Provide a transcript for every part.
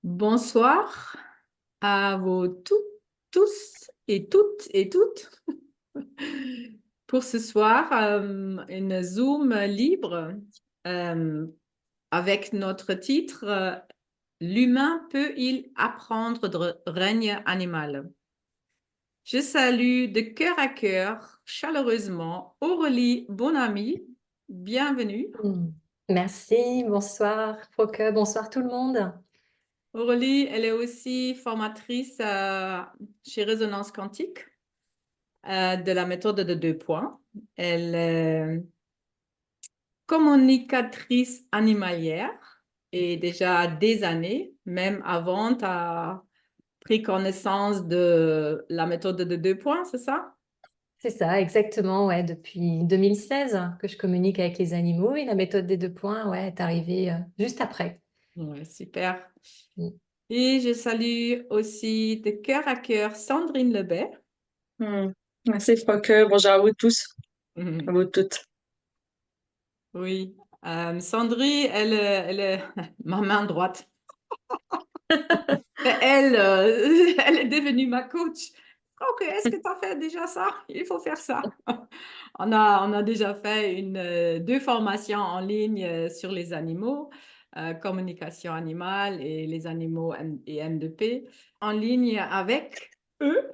Bonsoir à vous tous et toutes pour ce soir, une Zoom libre euh, avec notre titre L'humain peut-il apprendre de règne animal? Je salue de cœur à cœur chaleureusement Aurélie Bonamy. Bienvenue. Mm. Merci, bonsoir Fauque, bonsoir tout le monde. Aurélie, elle est aussi formatrice chez Résonance Quantique. De la méthode de 2 points. Elle est communicatrice animalière et déjà des années, même avant, tu as pris connaissance de la méthode de 2 points, c'est ça? C'est ça, exactement, ouais, depuis 2016 que je communique avec les animaux et la méthode des 2 points, ouais, est arrivée juste après. Ouais, super. Mm. Et je salue aussi de cœur à cœur Sandrine Lebet. Hmm. Merci, Froque. Bonjour à vous tous, à vous toutes. Oui, Sandrine, elle est ma main droite. Elle, elle est devenue ma coach. Ok, est-ce que tu as fait déjà ça? Il faut faire ça. On a déjà fait 2 formations en ligne sur les animaux, communication animale et les animaux et M2P, en ligne avec eux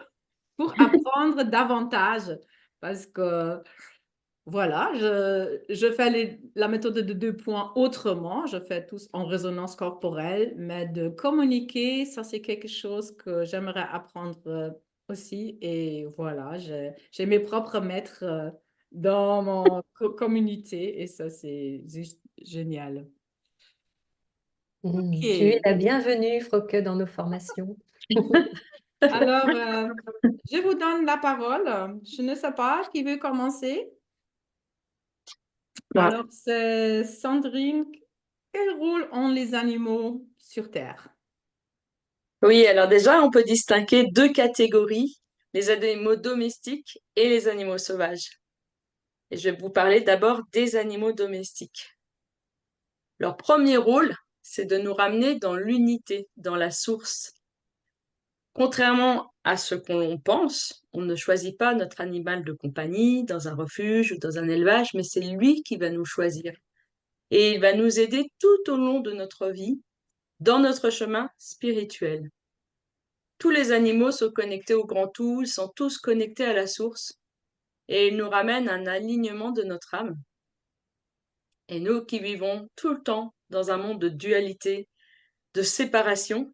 pour apprendre davantage. Parce que voilà, je fais la méthode de 2 points autrement. Je fais tout en résonance corporelle, mais de communiquer, ça c'est quelque chose que j'aimerais apprendre aussi. Et voilà, j'ai mes propres maîtres dans mon communauté et ça c'est juste génial. Tu es Ok, la bienvenue, Fauque, dans nos formations. alors je vous donne la parole. Je ne sais pas qui veut commencer. Bah, Alors, c'est Sandrine, quel rôle ont les animaux sur Terre? oui, alors déjà, on peut distinguer deux catégories, les animaux domestiques et les animaux sauvages. Et je vais vous parler d'abord des animaux domestiques. Leur premier rôle, c'est de nous ramener dans l'unité, dans la source. Contrairement à ce qu'on pense, on ne choisit pas notre animal de compagnie dans un refuge ou dans un élevage, mais c'est lui qui va nous choisir. Et il va nous aider tout au long de notre vie, dans notre chemin spirituel. Tous les animaux sont connectés au grand tout, ils sont tous connectés à la source, et ils nous ramènent à un alignement de notre âme. Et nous qui vivons tout le temps dans un monde de dualité, de séparation,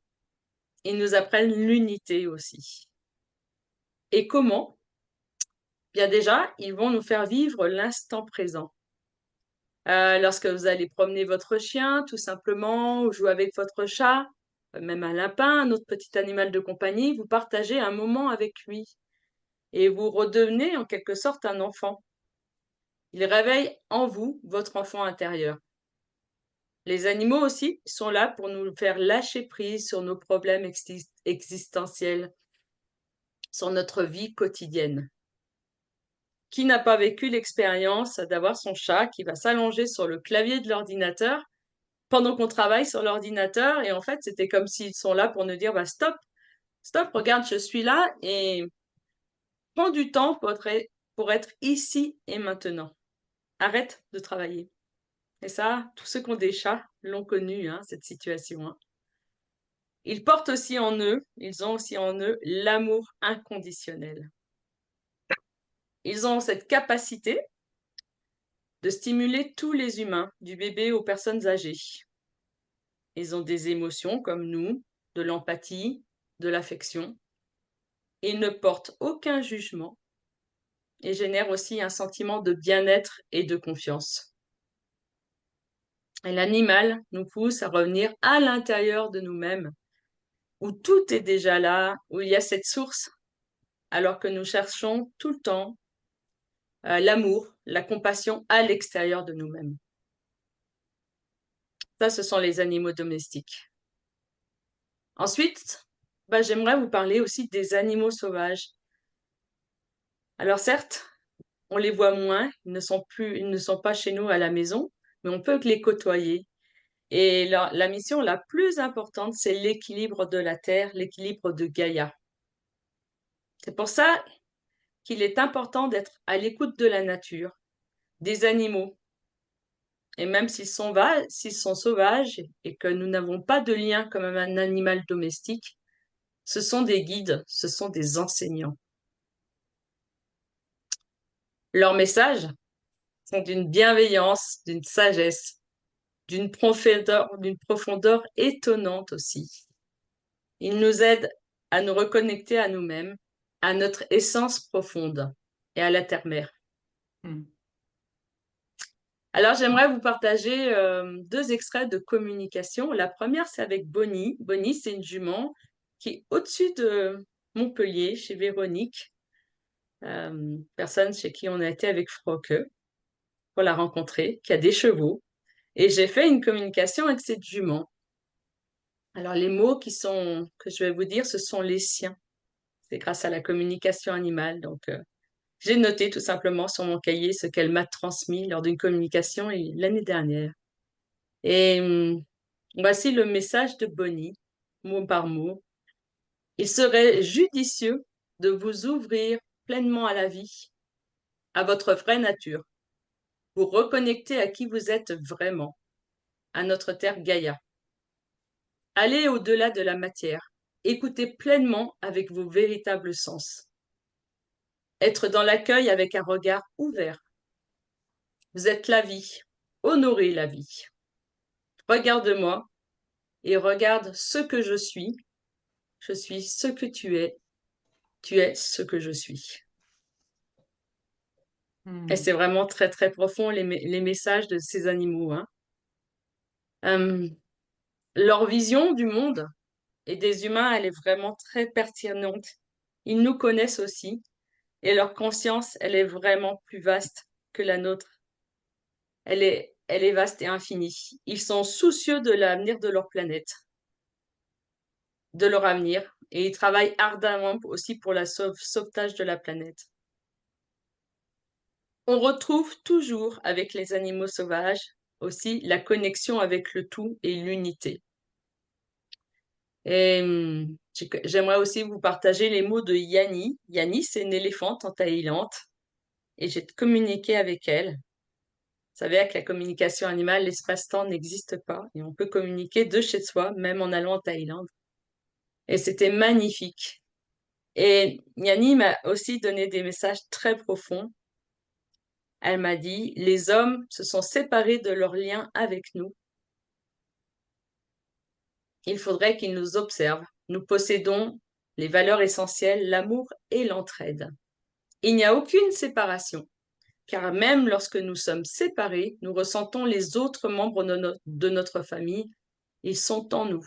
ils nous apprennent l'unité aussi. Et comment? Bien déjà, ils vont nous faire vivre l'instant présent. Lorsque vous allez promener votre chien, tout simplement, ou jouer avec votre chat, même un lapin, un autre petit animal de compagnie, vous partagez un moment avec lui et vous redevenez en quelque sorte un enfant. Il réveille en vous votre enfant intérieur. Les animaux aussi sont là pour nous faire lâcher prise sur nos problèmes existentiels, sur notre vie quotidienne. Qui n'a pas vécu l'expérience d'avoir son chat qui va s'allonger sur le clavier de l'ordinateur pendant qu'on travaille sur l'ordinateur et en fait c'était comme s'ils sont là pour nous dire bah stop, stop, regarde, je suis là et prends du temps pour être ici et maintenant. Arrête de travailler. Et ça, tous ceux qui ont des chats l'ont connu, hein, cette situation. Hein. Ils portent aussi en eux, ils ont aussi en eux l'amour inconditionnel. Ils ont cette capacité de stimuler tous les humains, du bébé aux personnes âgées. Ils ont des émotions comme nous, de l'empathie, de l'affection. Ils ne portent aucun jugement et génèrent aussi un sentiment de bien-être et de confiance. Et l'animal nous pousse à revenir à l'intérieur de nous-mêmes, où tout est déjà là, où il y a cette source, alors que nous cherchons tout le temps l'amour, la compassion à l'extérieur de nous-mêmes. Ça, ce sont les animaux domestiques. Ensuite, j'aimerais vous parler aussi des animaux sauvages. Alors certes, on les voit moins, ils ne sont pas chez nous à la maison, mais on peut les côtoyer. Et la mission la plus importante, c'est l'équilibre de la Terre, l'équilibre de Gaïa. C'est pour ça qu'il est important d'être à l'écoute de la nature, des animaux. Et même s'ils sont sauvages et que nous n'avons pas de lien comme un animal domestique, ce sont des guides, ce sont des enseignants. Leurs messages sont d'une bienveillance, d'une sagesse, d'une profondeur étonnante aussi. Ils nous aident à nous reconnecter à nous-mêmes, à notre essence profonde et à la terre-mère. Hmm. Alors, j'aimerais vous partager 2 extraits de communication. La première, c'est avec Bonnie. Bonnie, c'est une jument qui est au-dessus de Montpellier, chez Véronique, personne chez qui on a été avec Froque pour la rencontrer, qui a des chevaux. Et j'ai fait une communication avec cette jument. Alors, les mots que je vais vous dire, ce sont les siens. C'est grâce à la communication animale. Donc, j'ai noté tout simplement sur mon cahier ce qu'elle m'a transmis lors d'une communication l'année dernière. Et voici le message de Bonnie, mot par mot. Il serait judicieux de vous ouvrir pleinement à la vie, à votre vraie nature, vous reconnecter à qui vous êtes vraiment, à notre terre Gaïa. Allez au-delà de la matière, écoutez pleinement avec vos véritables sens. Être dans l'accueil avec un regard ouvert. Vous êtes la vie, honorez la vie. Regarde-moi et regarde ce que je suis. Je suis ce que tu es ce que je suis. Et c'est vraiment très, très profond, les messages de ces animaux, hein. Leur vision du monde et des humains, elle est vraiment très pertinente. Ils nous connaissent aussi et leur conscience, elle est vraiment plus vaste que la nôtre. Elle est vaste et infinie. Ils sont soucieux de l'avenir de leur planète, de leur avenir, et ils travaillent ardemment aussi pour le sauvetage de la planète. On retrouve toujours avec les animaux sauvages aussi la connexion avec le tout et l'unité. Et j'aimerais aussi vous partager les mots de Yani. Yani, c'est une éléphante en Thaïlande et j'ai communiqué avec elle. Vous savez, avec la communication animale, l'espace-temps n'existe pas et on peut communiquer de chez soi, même en allant en Thaïlande. Et c'était magnifique. Et Yani m'a aussi donné des messages très profonds. Elle m'a dit, les hommes se sont séparés de leur lien avec nous. Il faudrait qu'ils nous observent. Nous possédons les valeurs essentielles, l'amour et l'entraide. Il n'y a aucune séparation, car même lorsque nous sommes séparés, nous ressentons les autres membres de notre famille. Ils sont en nous.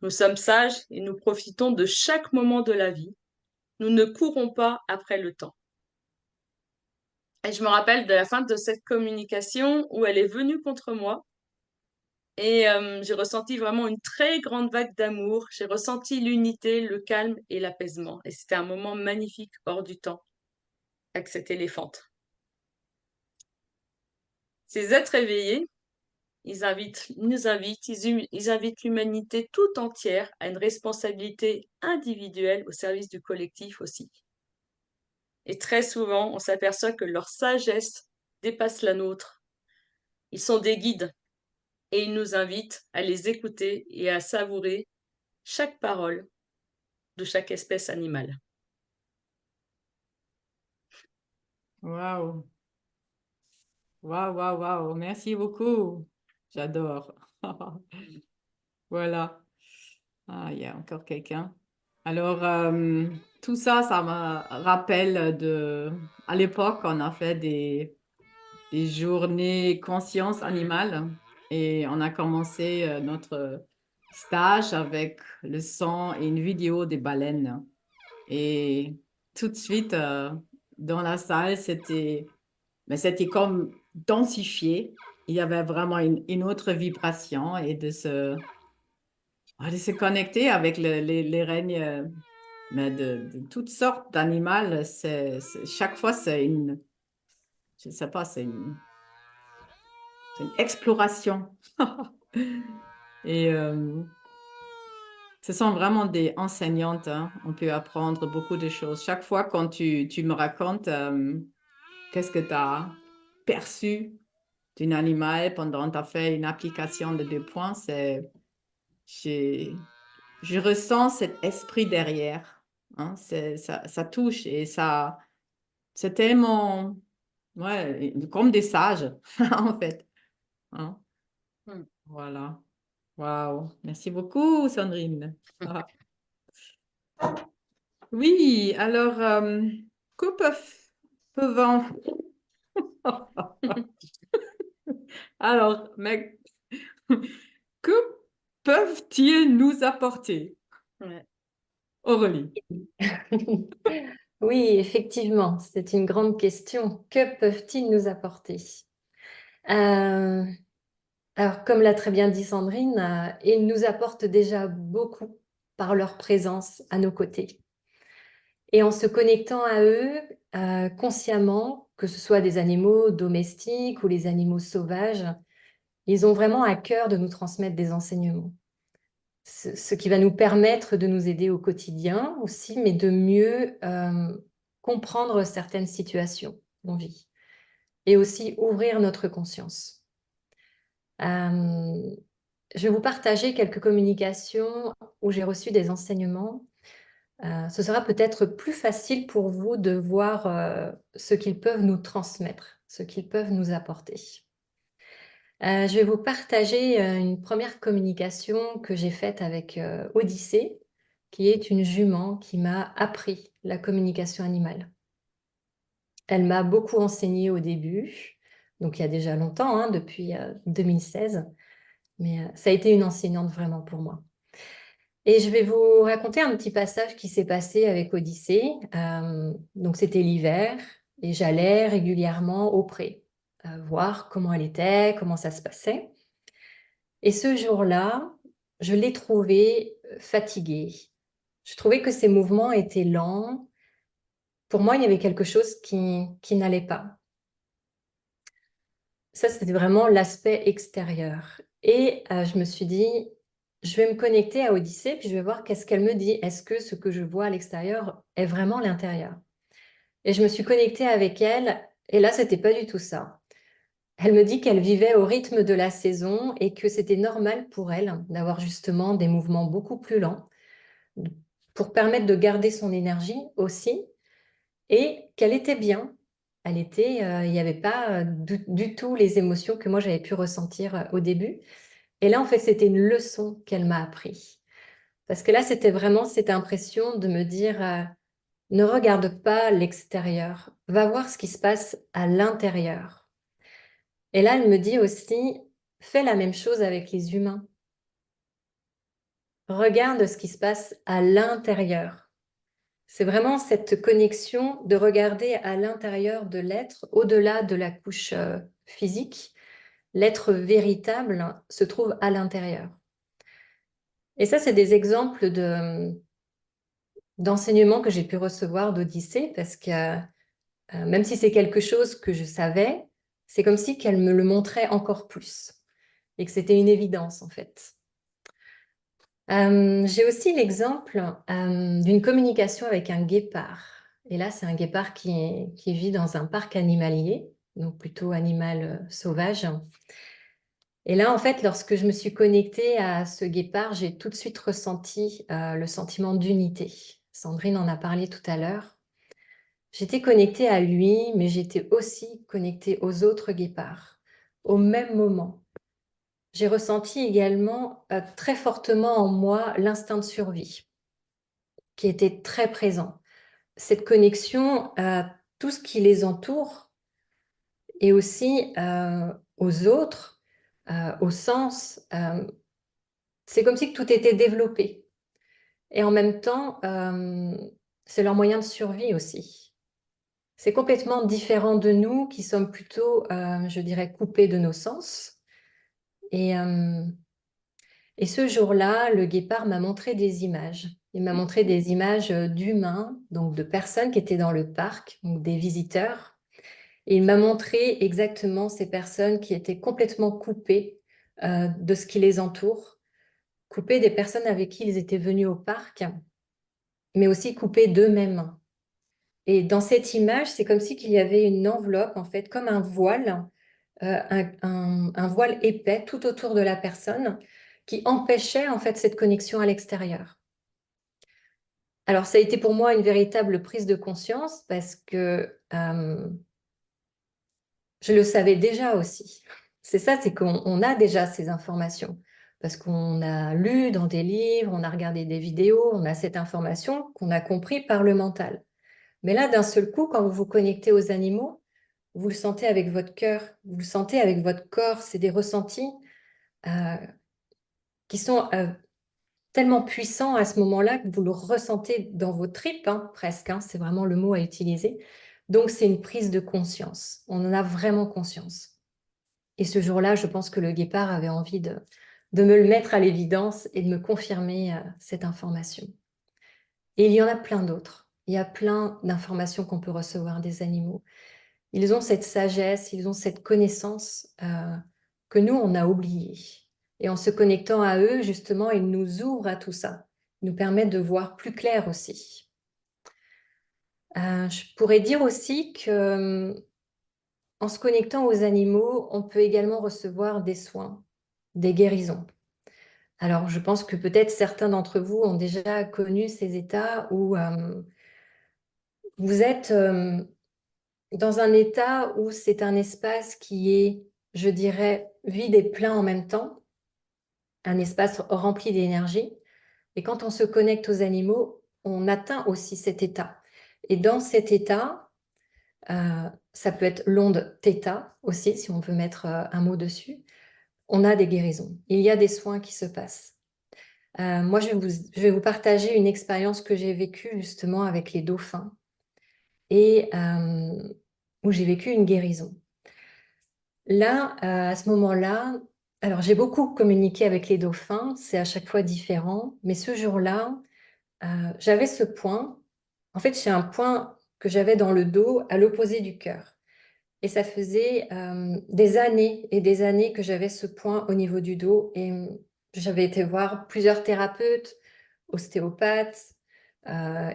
Nous sommes sages et nous profitons de chaque moment de la vie. Nous ne courons pas après le temps. Et je me rappelle de la fin de cette communication où elle est venue contre moi. Et j'ai ressenti vraiment une très grande vague d'amour. J'ai ressenti l'unité, le calme et l'apaisement. Et c'était un moment magnifique hors du temps avec cette éléphante. Ces êtres éveillés, ils nous invitent, ils invitent l'humanité tout entière à une responsabilité individuelle au service du collectif aussi. Et très souvent, on s'aperçoit que leur sagesse dépasse la nôtre. Ils sont des guides et ils nous invitent à les écouter et à savourer chaque parole de chaque espèce animale. Waouh, waouh, waouh, waouh. Merci beaucoup. J'adore. Voilà. Ah, il y a encore quelqu'un. Alors, tout ça, ça me rappelle à l'époque, on a fait des journées conscience animale et on a commencé notre stage avec le son et une vidéo des baleines. Et tout de suite, dans la salle, c'était comme densifié. Il y avait vraiment une autre vibration et de se connecter avec les règnes mais de toutes sortes d'animaux. Chaque fois, je sais pas, C'est une exploration. Et ce sont vraiment des enseignantes, hein. On peut apprendre beaucoup de choses. Chaque fois quand tu me racontes qu'est-ce que tu as perçu d'un animal pendant que tu as fait une application de 2 points, je ressens cet esprit derrière, hein. Ça touche et c'est tellement, ouais, comme des sages, en fait, hein. Hmm. Voilà. Waouh. Merci beaucoup, Sandrine. Ah. Oui, alors, que peuvent... Alors, mais que peuvent-ils nous apporter, Ouais. Aurélie? Oui, effectivement, c'est une grande question. Que peuvent-ils nous apporter? Euh, alors, comme l'a très bien dit Sandrine, ils nous apportent déjà beaucoup par leur présence à nos côtés. Et en se connectant à eux consciemment, que ce soit des animaux domestiques ou les animaux sauvages, ils ont vraiment à cœur de nous transmettre des enseignements. Ce qui va nous permettre de nous aider au quotidien aussi, mais de mieux comprendre certaines situations qu'on vit et aussi ouvrir notre conscience. Je vais vous partager quelques communications où j'ai reçu des enseignements. Ce sera peut-être plus facile pour vous de voir ce qu'ils peuvent nous transmettre, ce qu'ils peuvent nous apporter. Je vais vous partager une première communication que j'ai faite avec Odyssée, qui est une jument qui m'a appris la communication animale. Elle m'a beaucoup enseigné au début, donc il y a déjà longtemps, hein, depuis 2016, mais ça a été une enseignante vraiment pour moi. Et je vais vous raconter un petit passage qui s'est passé avec Odyssée. Donc c'était l'hiver et j'allais régulièrement au pré, voir comment elle était, comment ça se passait. Et ce jour-là, je l'ai trouvée fatiguée. Je trouvais que ses mouvements étaient lents. Pour moi, il y avait quelque chose qui n'allait pas. Ça, c'était vraiment l'aspect extérieur. Et je me suis dit, je vais me connecter à Odyssée, puis je vais voir qu'est-ce qu'elle me dit. Est-ce que ce que je vois à l'extérieur est vraiment l'intérieur? Et je me suis connectée avec elle, et là, c'était pas du tout ça. Elle me dit qu'elle vivait au rythme de la saison et que c'était normal pour elle d'avoir justement des mouvements beaucoup plus lents pour permettre de garder son énergie aussi et qu'elle était bien. Elle était, il n'y avait pas du tout les émotions que moi j'avais pu ressentir au début. Et là, en fait, c'était une leçon qu'elle m'a appris. Parce que là, c'était vraiment cette impression de me dire, ne regarde pas l'extérieur, va voir ce qui se passe à l'intérieur. Et là, elle me dit aussi, fais la même chose avec les humains. Regarde ce qui se passe à l'intérieur. C'est vraiment cette connexion de regarder à l'intérieur de l'être, au-delà de la couche physique. L'être véritable se trouve à l'intérieur. Et ça, c'est des exemples d'enseignements que j'ai pu recevoir d'Odyssée, parce que même si c'est quelque chose que je savais, c'est comme si qu'elle me le montrait encore plus et que c'était une évidence en fait. J'ai aussi l'exemple d'une communication avec un guépard. Et là, c'est un guépard qui vit dans un parc animalier, donc plutôt animal sauvage. Et là, en fait, lorsque je me suis connectée à ce guépard, j'ai tout de suite ressenti le sentiment d'unité. Sandrine en a parlé tout à l'heure. J'étais connectée à lui, mais j'étais aussi connectée aux autres guépards, au même moment. J'ai ressenti également très fortement en moi l'instinct de survie, qui était très présent. Cette connexion à tout ce qui les entoure et aussi aux autres, au sens, c'est comme si tout était développé. Et en même temps, c'est leur moyen de survie aussi. C'est complètement différent de nous qui sommes plutôt, je dirais, coupés de nos sens. Et ce jour-là, le guépard m'a montré des images. Il m'a montré des images d'humains, donc de personnes qui étaient dans le parc, donc des visiteurs. Et il m'a montré exactement ces personnes qui étaient complètement coupées de ce qui les entoure, coupées des personnes avec qui ils étaient venus au parc, mais aussi coupées d'eux-mêmes. Et dans cette image, c'est comme si qu'il y avait une enveloppe, en fait, comme un voile, un voile épais tout autour de la personne qui empêchait, en fait, cette connexion à l'extérieur. Alors, ça a été pour moi une véritable prise de conscience parce que je le savais déjà aussi. C'est ça, c'est qu'on a déjà ces informations parce qu'on a lu dans des livres, on a regardé des vidéos, on a cette information qu'on a compris par le mental. Mais là, d'un seul coup, quand vous vous connectez aux animaux, vous le sentez avec votre cœur, vous le sentez avec votre corps. C'est des ressentis euh, qui sont tellement puissants à ce moment-là que vous le ressentez dans vos tripes, hein, presque. Hein, c'est vraiment le mot à utiliser. Donc, c'est une prise de conscience. On en a vraiment conscience. Et ce jour-là, je pense que le guépard avait envie de me le mettre à l'évidence et de me confirmer cette information. Et il y en a plein d'autres. Il y a plein d'informations qu'on peut recevoir des animaux. Ils ont cette sagesse, ils ont cette connaissance que nous, on a oubliée. Et en se connectant à eux, justement, ils nous ouvrent à tout ça. Ils nous permettent de voir plus clair aussi. Je pourrais dire aussi que en se connectant aux animaux, on peut également recevoir des soins, des guérisons. Alors, je pense que peut-être certains d'entre vous ont déjà connu ces états où vous êtes dans un état où c'est un espace qui est, je dirais, vide et plein en même temps, un espace rempli d'énergie. Et quand on se connecte aux animaux, on atteint aussi cet état. Et dans cet état, ça peut être l'onde θ aussi, si on veut mettre un mot dessus, on a des guérisons. Il y a des soins qui se passent. Moi, je vais vous partager une expérience que j'ai vécue justement avec les dauphins et où j'ai vécu une guérison. Là, à ce moment-là, alors j'ai beaucoup communiqué avec les dauphins, c'est à chaque fois différent, mais ce jour-là, j'avais ce point. En fait, j'ai un point que j'avais dans le dos à l'opposé du cœur. Et ça faisait des années et des années que j'avais ce point au niveau du dos. Et j'avais été voir plusieurs thérapeutes, ostéopathes,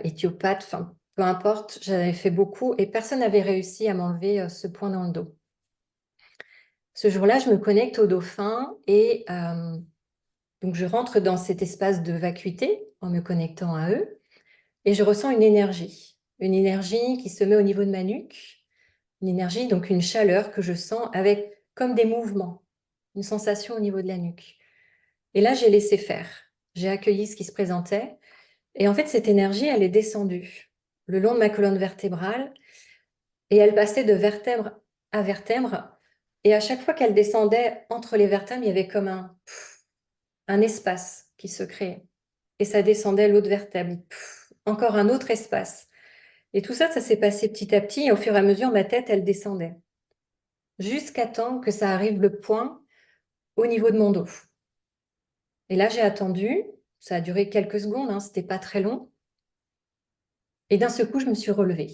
éthiopathes, enfin, peu importe, j'avais fait beaucoup et personne n'avait réussi à m'enlever ce point dans le dos. Ce jour-là, je me connecte au dauphin et donc je rentre dans cet espace de vacuité en me connectant à eux et je ressens une énergie qui se met au niveau de ma nuque, une énergie, donc une chaleur que je sens avec comme des mouvements, une sensation au niveau de la nuque. Et là, j'ai laissé faire. J'ai accueilli ce qui se présentait. Et en fait, cette énergie, elle est descendue le long de ma colonne vertébrale et elle passait de vertèbre à vertèbre. Et à chaque fois qu'elle descendait entre les vertèbres, il y avait comme un espace qui se créait. Et ça descendait l'autre vertèbre. Encore un autre espace. Et tout ça, ça s'est passé petit à petit. Et au fur et à mesure, ma tête, elle descendait. Jusqu'à temps que ça arrive le point au niveau de mon dos. Et là, j'ai attendu. Ça a duré quelques secondes, hein, c'était pas très long. Et d'un seul coup, je me suis relevée.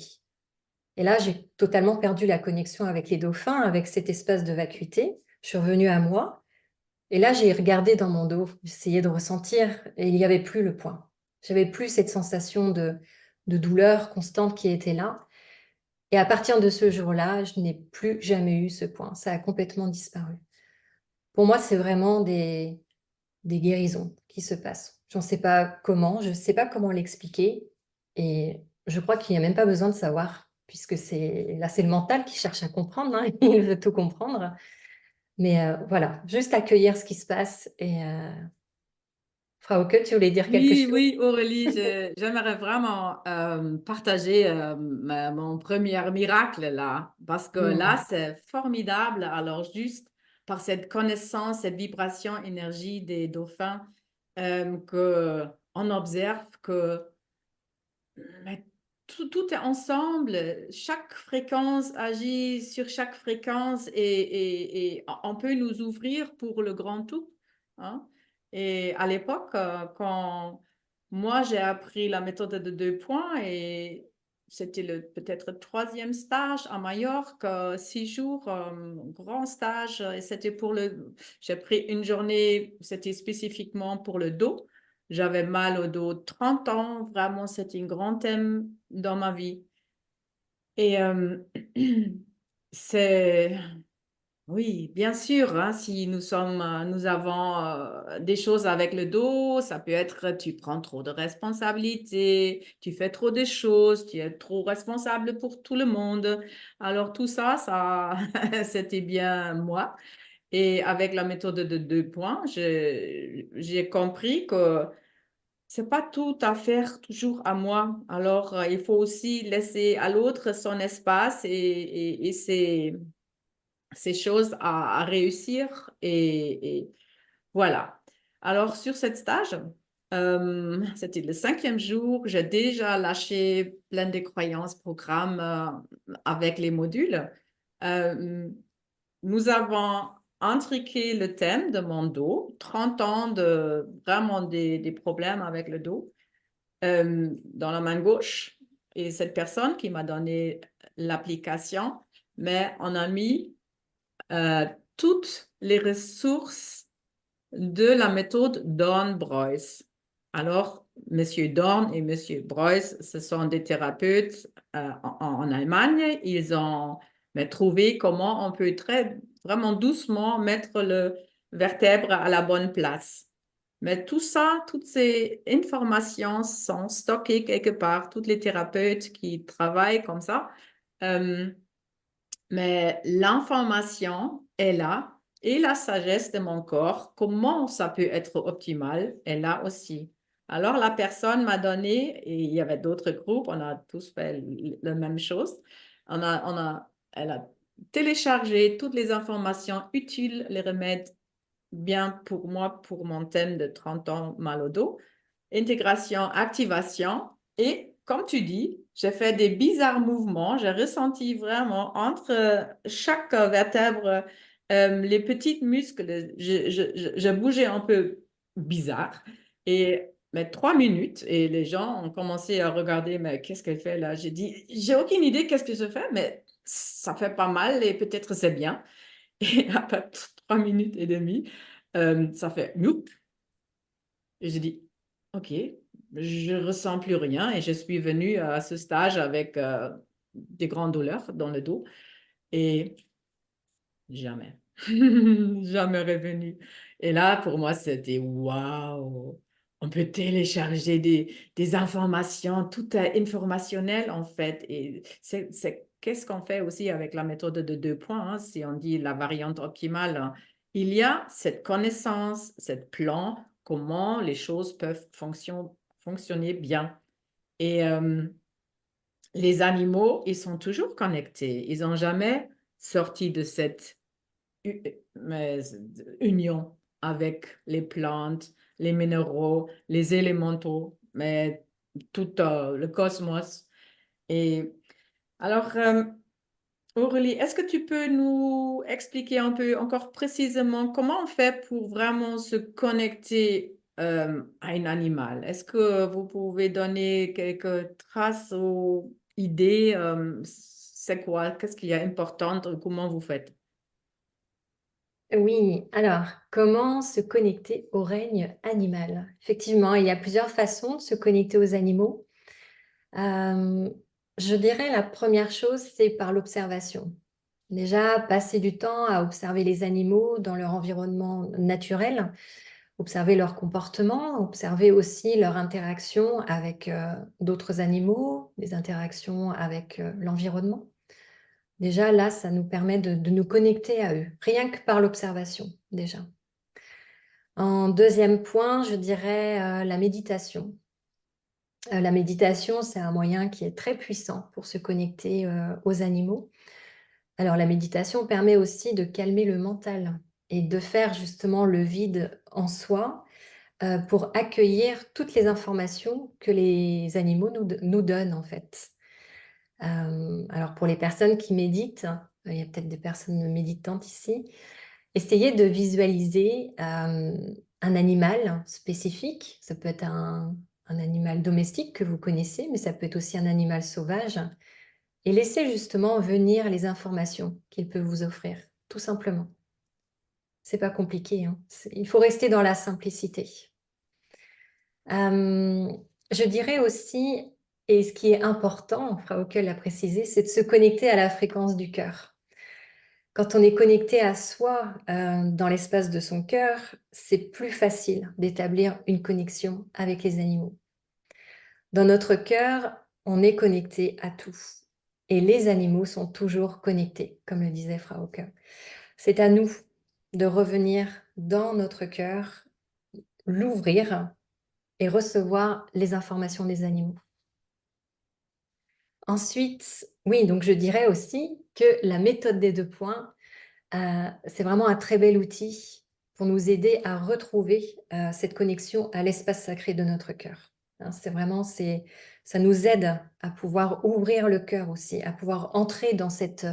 Et là, j'ai totalement perdu la connexion avec les dauphins, avec cet espace de vacuité. Je suis revenue à moi. Et là, j'ai regardé dans mon dos, j'essayais de ressentir, et il n'y avait plus le point. J'avais plus cette sensation de douleur constante qui était là. Et à partir de ce jour-là, je n'ai plus jamais eu ce point. Ça a complètement disparu. Pour moi, c'est vraiment des guérisons qui se passent. Je ne sais pas comment, je ne sais pas comment l'expliquer. Et je crois qu'il n'y a même pas besoin de savoir, puisque là, c'est le mental qui cherche à comprendre, hein, il veut tout comprendre. Mais voilà, juste accueillir ce qui se passe. Et Frau Hauke, tu voulais dire quelque Oui, chose? oui, Aurélie, j'aimerais vraiment partager mon premier miracle là, parce que là, Hmm. c'est formidable. Alors, juste par cette connaissance, cette vibration, énergie des dauphins, que on observe que mais tout est ensemble. Chaque fréquence agit sur chaque fréquence et on peut nous ouvrir pour le grand tout, hein. Et à l'époque, quand moi j'ai appris la méthode de 2 points et c'était peut-être le troisième stage à Majorque, 6 jours, grand stage. Et c'était j'ai pris une journée, c'était spécifiquement pour le dos. J'avais mal au dos 30 ans, vraiment, c'était un grand thème dans ma vie. Et c'est, oui, bien sûr, hein, si nous avons des choses avec le dos, ça peut être tu prends trop de responsabilités, tu fais trop de choses, tu es trop responsable pour tout le monde. Alors tout ça, c'était bien moi. Et avec la méthode de 2 points, j'ai compris que c'est pas tout à faire toujours à moi. Alors il faut aussi laisser à l'autre son espace et ces choses à réussir. Et voilà. Alors, sur cette stage, c'était le 5e jour, j'ai déjà lâché plein de croyances, programmes avec les modules. Euh, Nous avons intriqué le thème de mon dos, 30 ans de vraiment des problèmes avec le dos, dans la main gauche. Et cette personne qui m'a donné l'application, mais on a mis toutes les ressources de la méthode Dorn-Breuss. Alors, Monsieur Dorn et Monsieur Breuss, ce sont des thérapeutes en Allemagne. Ils ont trouvé comment on peut vraiment doucement mettre le vertèbre à la bonne place. Mais tout ça, toutes ces informations sont stockées quelque part, toutes les thérapeutes qui travaillent comme ça. Euh, mais l'information est là et la sagesse de mon corps, comment ça peut être optimal, est là aussi. Alors, la personne m'a donné, et il y avait d'autres groupes, on a tous fait la même chose. Elle a téléchargé toutes les informations utiles, les remèdes bien pour moi, pour mon thème de 30 ans mal au dos, intégration, activation. Et comme tu dis, j'ai fait des bizarres mouvements. J'ai ressenti vraiment entre chaque vertèbre, les petites muscles, je bougeais un peu bizarre. Mais 3 minutes, et les gens ont commencé à regarder, mais qu'est-ce qu'elle fait là? J'ai dit, j'ai aucune idée qu'est-ce que je fais, mais ça fait pas mal et peut-être c'est bien. Et après 3 minutes et demie, ça fait nous. Et j'ai dit, OK, je ressens plus rien et je suis venue à ce stage avec des grandes douleurs dans le dos et jamais, jamais revenu. Et là, pour moi, c'était waouh! On peut télécharger des informations, tout est informationnel en fait. Et qu'est-ce qu'on fait aussi avec la méthode de 2 points, hein, si on dit la variante optimale, hein. Il y a cette connaissance, cette plan, comment les choses peuvent fonctionner bien. Et les animaux, ils sont toujours connectés. Ils n'ont jamais sorti de cette mais union avec les plantes, les minéraux, les élémentaux, mais tout le cosmos. Et alors, Aurélie, est-ce que tu peux nous expliquer un peu encore précisément comment on fait pour vraiment se connecter à un animal? Est-ce que vous pouvez donner quelques traces ou idées? C'est quoi? Qu'est-ce qui est important? Comment vous faites? Oui, alors, comment se connecter au règne animal? Effectivement, il y a plusieurs façons de se connecter aux animaux. Je dirais la première chose, c'est par l'observation. Déjà, passer du temps à observer les animaux dans leur environnement naturel, observer leur comportement, observer aussi leur interaction avec d'autres animaux, des interactions avec l'environnement. Déjà, là, ça nous permet de nous connecter à eux, rien que par l'observation, déjà. En deuxième point, je dirais la méditation. La méditation, c'est un moyen qui est très puissant pour se connecter aux animaux. Alors, la méditation permet aussi de calmer le mental et de faire justement le vide en soi pour accueillir toutes les informations que les animaux nous donnent, en fait. Alors, pour les personnes qui méditent, il y a peut-être des personnes méditantes ici, essayez de visualiser un animal spécifique. Ça peut être un animal domestique que vous connaissez, mais ça peut être aussi un animal sauvage, et laissez justement venir les informations qu'il peut vous offrir, tout simplement. C'est pas compliqué, hein. Il faut rester dans la simplicité. Je dirais aussi, et ce qui est important, Frau Hauke l'a précisé, c'est de se connecter à la fréquence du cœur. Quand on est connecté à soi dans l'espace de son cœur, c'est plus facile d'établir une connexion avec les animaux. Dans notre cœur, on est connecté à tout. Et les animaux sont toujours connectés, comme le disait Frau Hauke. C'est à nous de revenir dans notre cœur, l'ouvrir et recevoir les informations des animaux. Ensuite, oui, donc je dirais aussi que la méthode des 2 points, c'est vraiment un très bel outil pour nous aider à retrouver cette connexion à l'espace sacré de notre cœur. Hein, ça nous aide à pouvoir ouvrir le cœur aussi, à pouvoir entrer dans cet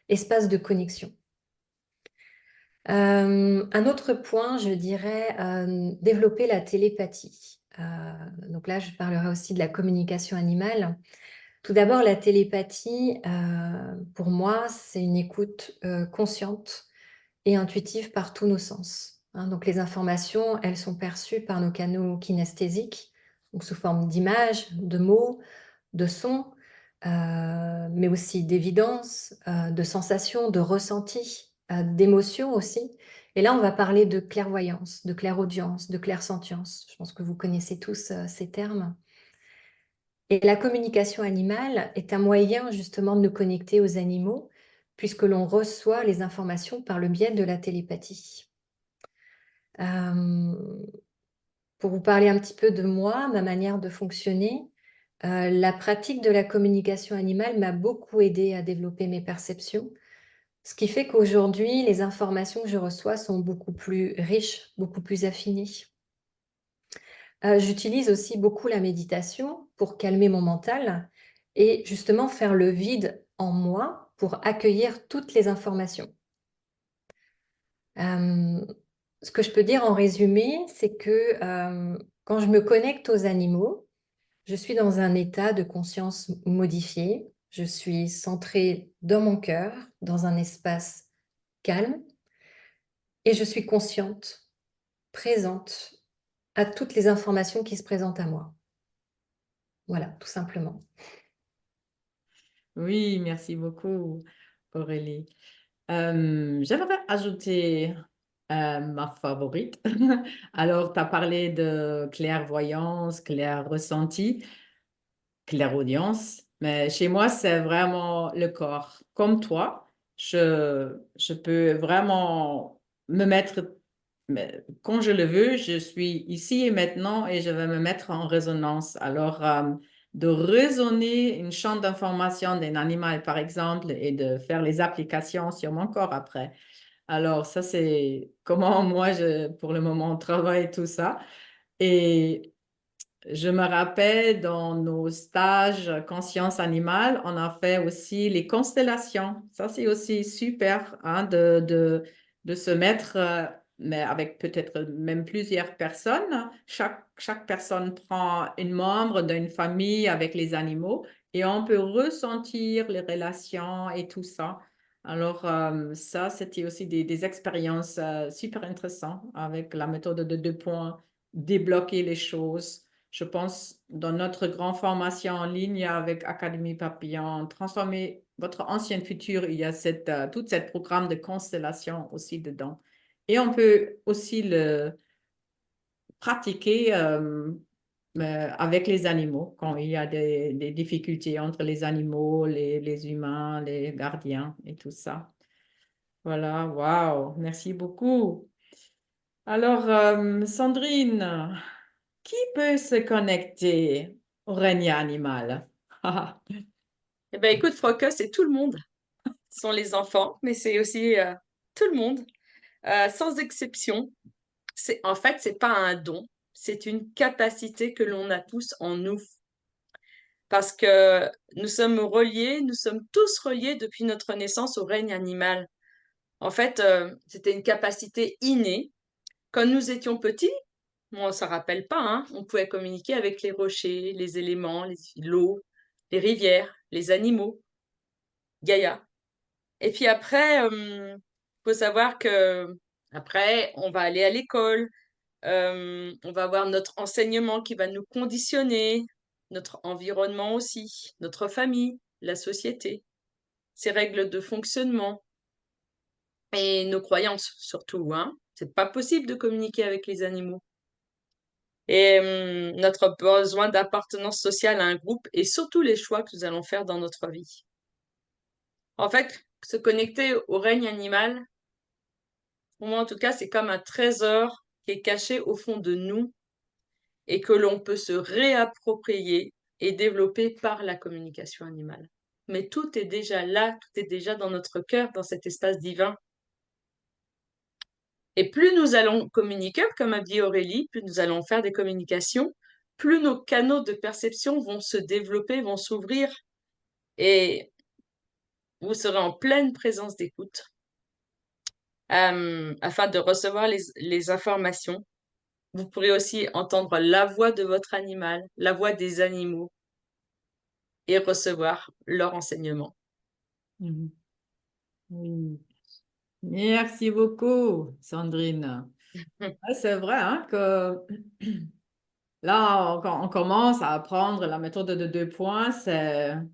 espace de connexion. Un autre point, je dirais, développer la télépathie. Donc là, je parlerai aussi de la communication animale. Tout d'abord, la télépathie, pour moi, c'est une écoute consciente et intuitive par tous nos sens. Hein. Donc les informations, elles sont perçues par nos canaux kinesthésiques, donc sous forme d'images, de mots, de sons, mais aussi d'évidence, de sensations, de ressentis, d'émotions aussi. Et là, on va parler de clairvoyance, de clairaudience, de clairsentience. Je pense que vous connaissez tous ces termes. Et la communication animale est un moyen justement de nous connecter aux animaux, puisque l'on reçoit les informations par le biais de la télépathie. Pour vous parler un petit peu de moi, ma manière de fonctionner, la pratique de la communication animale m'a beaucoup aidée à développer mes perceptions, ce qui fait qu'aujourd'hui, les informations que je reçois sont beaucoup plus riches, beaucoup plus affinées. J'utilise aussi beaucoup la méditation pour calmer mon mental et justement faire le vide en moi pour accueillir toutes les informations. Ce que je peux dire en résumé, c'est que quand je me connecte aux animaux, je suis dans un état de conscience modifié. Je suis centrée dans mon cœur, dans un espace calme, et je suis consciente, présente à toutes les informations qui se présentent à moi. Voilà, tout simplement. Oui, merci beaucoup, Aurélie. J'aimerais ajouter ma favorite. Alors, tu as parlé de clairvoyance, clair ressenti, clairaudience, mais chez moi, c'est vraiment le corps. Comme toi, je peux vraiment me mettre, mais quand je le veux, je suis ici et maintenant et je vais me mettre en résonance. Alors, de raisonner une champ d'information d'un animal, par exemple, et de faire les applications sur mon corps après. Alors, ça, c'est comment moi, pour le moment, travaille tout ça. Et je me rappelle dans nos stages conscience animale, on a fait aussi les constellations. Ça, c'est aussi super hein, de se mettre, mais avec peut-être même plusieurs personnes. Chaque personne prend une membre d'une famille avec les animaux et on peut ressentir les relations et tout ça. Alors, ça, c'était aussi des expériences super intéressantes avec la méthode de 2 points, débloquer les choses. Je pense, dans notre grande formation en ligne avec Académie Papillon, transformer votre ancienne future, il y a tout ce programme de constellation aussi dedans. Et on peut aussi le pratiquer avec les animaux, quand il y a des difficultés entre les animaux, les humains, les gardiens et tout ça. Voilà, waouh, merci beaucoup. Alors, Sandrine, qui peut se connecter au règne animal? Eh ben, écoute, Froca, c'est tout le monde. Ce sont les enfants, mais c'est aussi tout le monde, sans exception. En fait, c'est pas un don, c'est une capacité que l'on a tous en nous. Parce que nous sommes reliés, nous sommes tous reliés depuis notre naissance au règne animal. En fait, c'était une capacité innée. Quand nous étions petits, on ne s'en rappelle pas, hein. On pouvait communiquer avec les rochers, les éléments, l'eau, les rivières, les animaux, Gaïa. Et puis après, faut savoir que après, on va aller à l'école, on va avoir notre enseignement qui va nous conditionner, notre environnement aussi, notre famille, la société, ses règles de fonctionnement et nos croyances surtout, hein. C'est pas possible de communiquer avec les animaux. Et notre besoin d'appartenance sociale à un groupe et surtout les choix que nous allons faire dans notre vie. En fait, se connecter au règne animal, pour moi en tout cas, c'est comme un trésor qui est caché au fond de nous et que l'on peut se réapproprier et développer par la communication animale. Mais tout est déjà là, tout est déjà dans notre cœur, dans cet espace divin. Et plus nous allons communiquer, comme a dit Aurélie, plus nous allons faire des communications, plus nos canaux de perception vont se développer, vont s'ouvrir, et vous serez en pleine présence d'écoute afin de recevoir les informations. Vous pourrez aussi entendre la voix de votre animal, la voix des animaux, et recevoir leur enseignement. Mhm. Oui. Merci beaucoup, Sandrine. Ouais, c'est vrai hein, que là, on commence à apprendre la méthode de 2 points. Ben,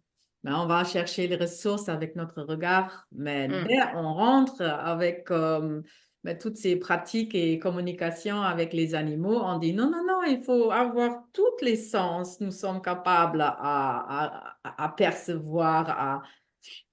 on va chercher les ressources avec notre regard, mais dès on rentre avec ben, toutes ces pratiques et communications avec les animaux, on dit non, non, non, il faut avoir tous les sens. Nous sommes capables à percevoir,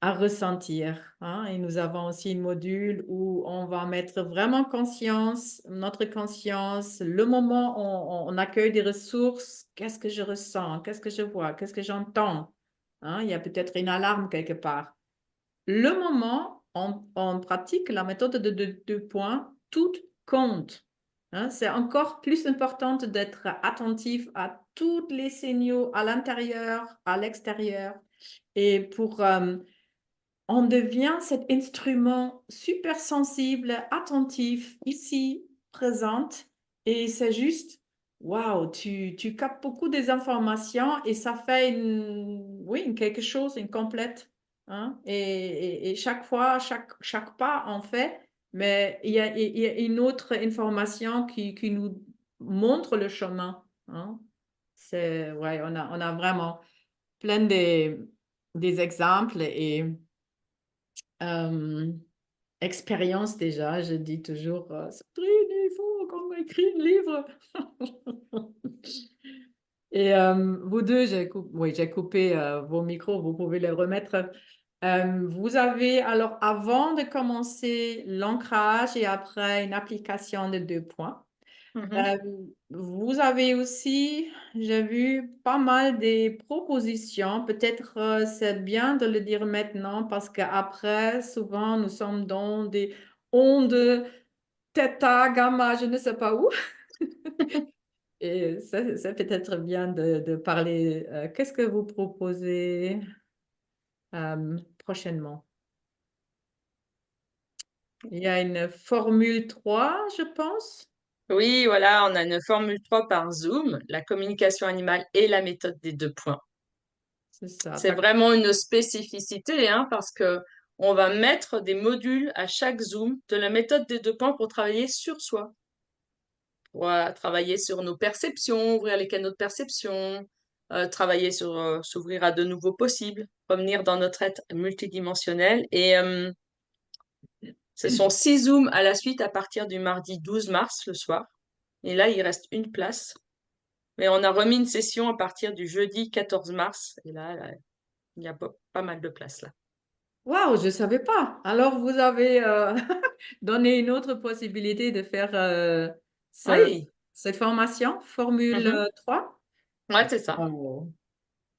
à ressentir. Hein. Et nous avons aussi un module où on va mettre vraiment conscience, notre conscience, le moment où on accueille des ressources, qu'est-ce que je ressens, qu'est-ce que je vois, qu'est-ce que j'entends. Hein. Il y a peut-être une alarme quelque part. Le moment, on pratique la méthode de 2 points, tout compte. Hein. C'est encore plus important d'être attentif à tous les signaux à l'intérieur, à l'extérieur. Et on devient cet instrument super sensible, attentif, ici, présente, et c'est juste, waouh, tu captes beaucoup des informations et ça fait oui, quelque chose, une complète. Hein? Et chaque fois, chaque pas, on fait, mais il y a une autre information qui nous montre le chemin. Hein? Ouais, on a vraiment plein des exemples et expérience déjà, je dis toujours, Sandrine, il faut qu'on écrive un livre. Et vous deux, oui, j'ai coupé vos micros, vous pouvez les remettre. Vous avez, alors, avant de commencer l'ancrage et après une application de 2 points, Mhm. vous avez aussi, j'ai vu pas mal des propositions. Peut-être c'est bien de le dire maintenant parce qu'après, souvent, nous sommes dans des ondes theta, gamma, je ne sais pas où. Et c'est peut-être bien de parler. Qu'est-ce que vous proposez prochainement? Il y a une formule 3, je pense. Oui, voilà, on a une formule 3 par Zoom, la communication animale et la méthode des 2 points. C'est ça. C'est vraiment une spécificité, hein, parce que on va mettre des modules à chaque Zoom de la méthode des 2 points pour travailler sur soi, pour travailler sur nos perceptions, ouvrir les canaux de perception, travailler sur s'ouvrir à de nouveaux possibles, revenir dans notre être multidimensionnel. Et ce sont 6 Zooms à la suite à partir du mardi 12 mars le soir. Et là, il reste une place. Mais on a remis une session à partir du jeudi 14 mars. Et là, il y a pas mal de place là. Waouh, je ne savais pas. Alors, vous avez donné une autre possibilité de faire Oui. cette formation, Formule Mhm. 3. Ouais, c'est ça. Wow,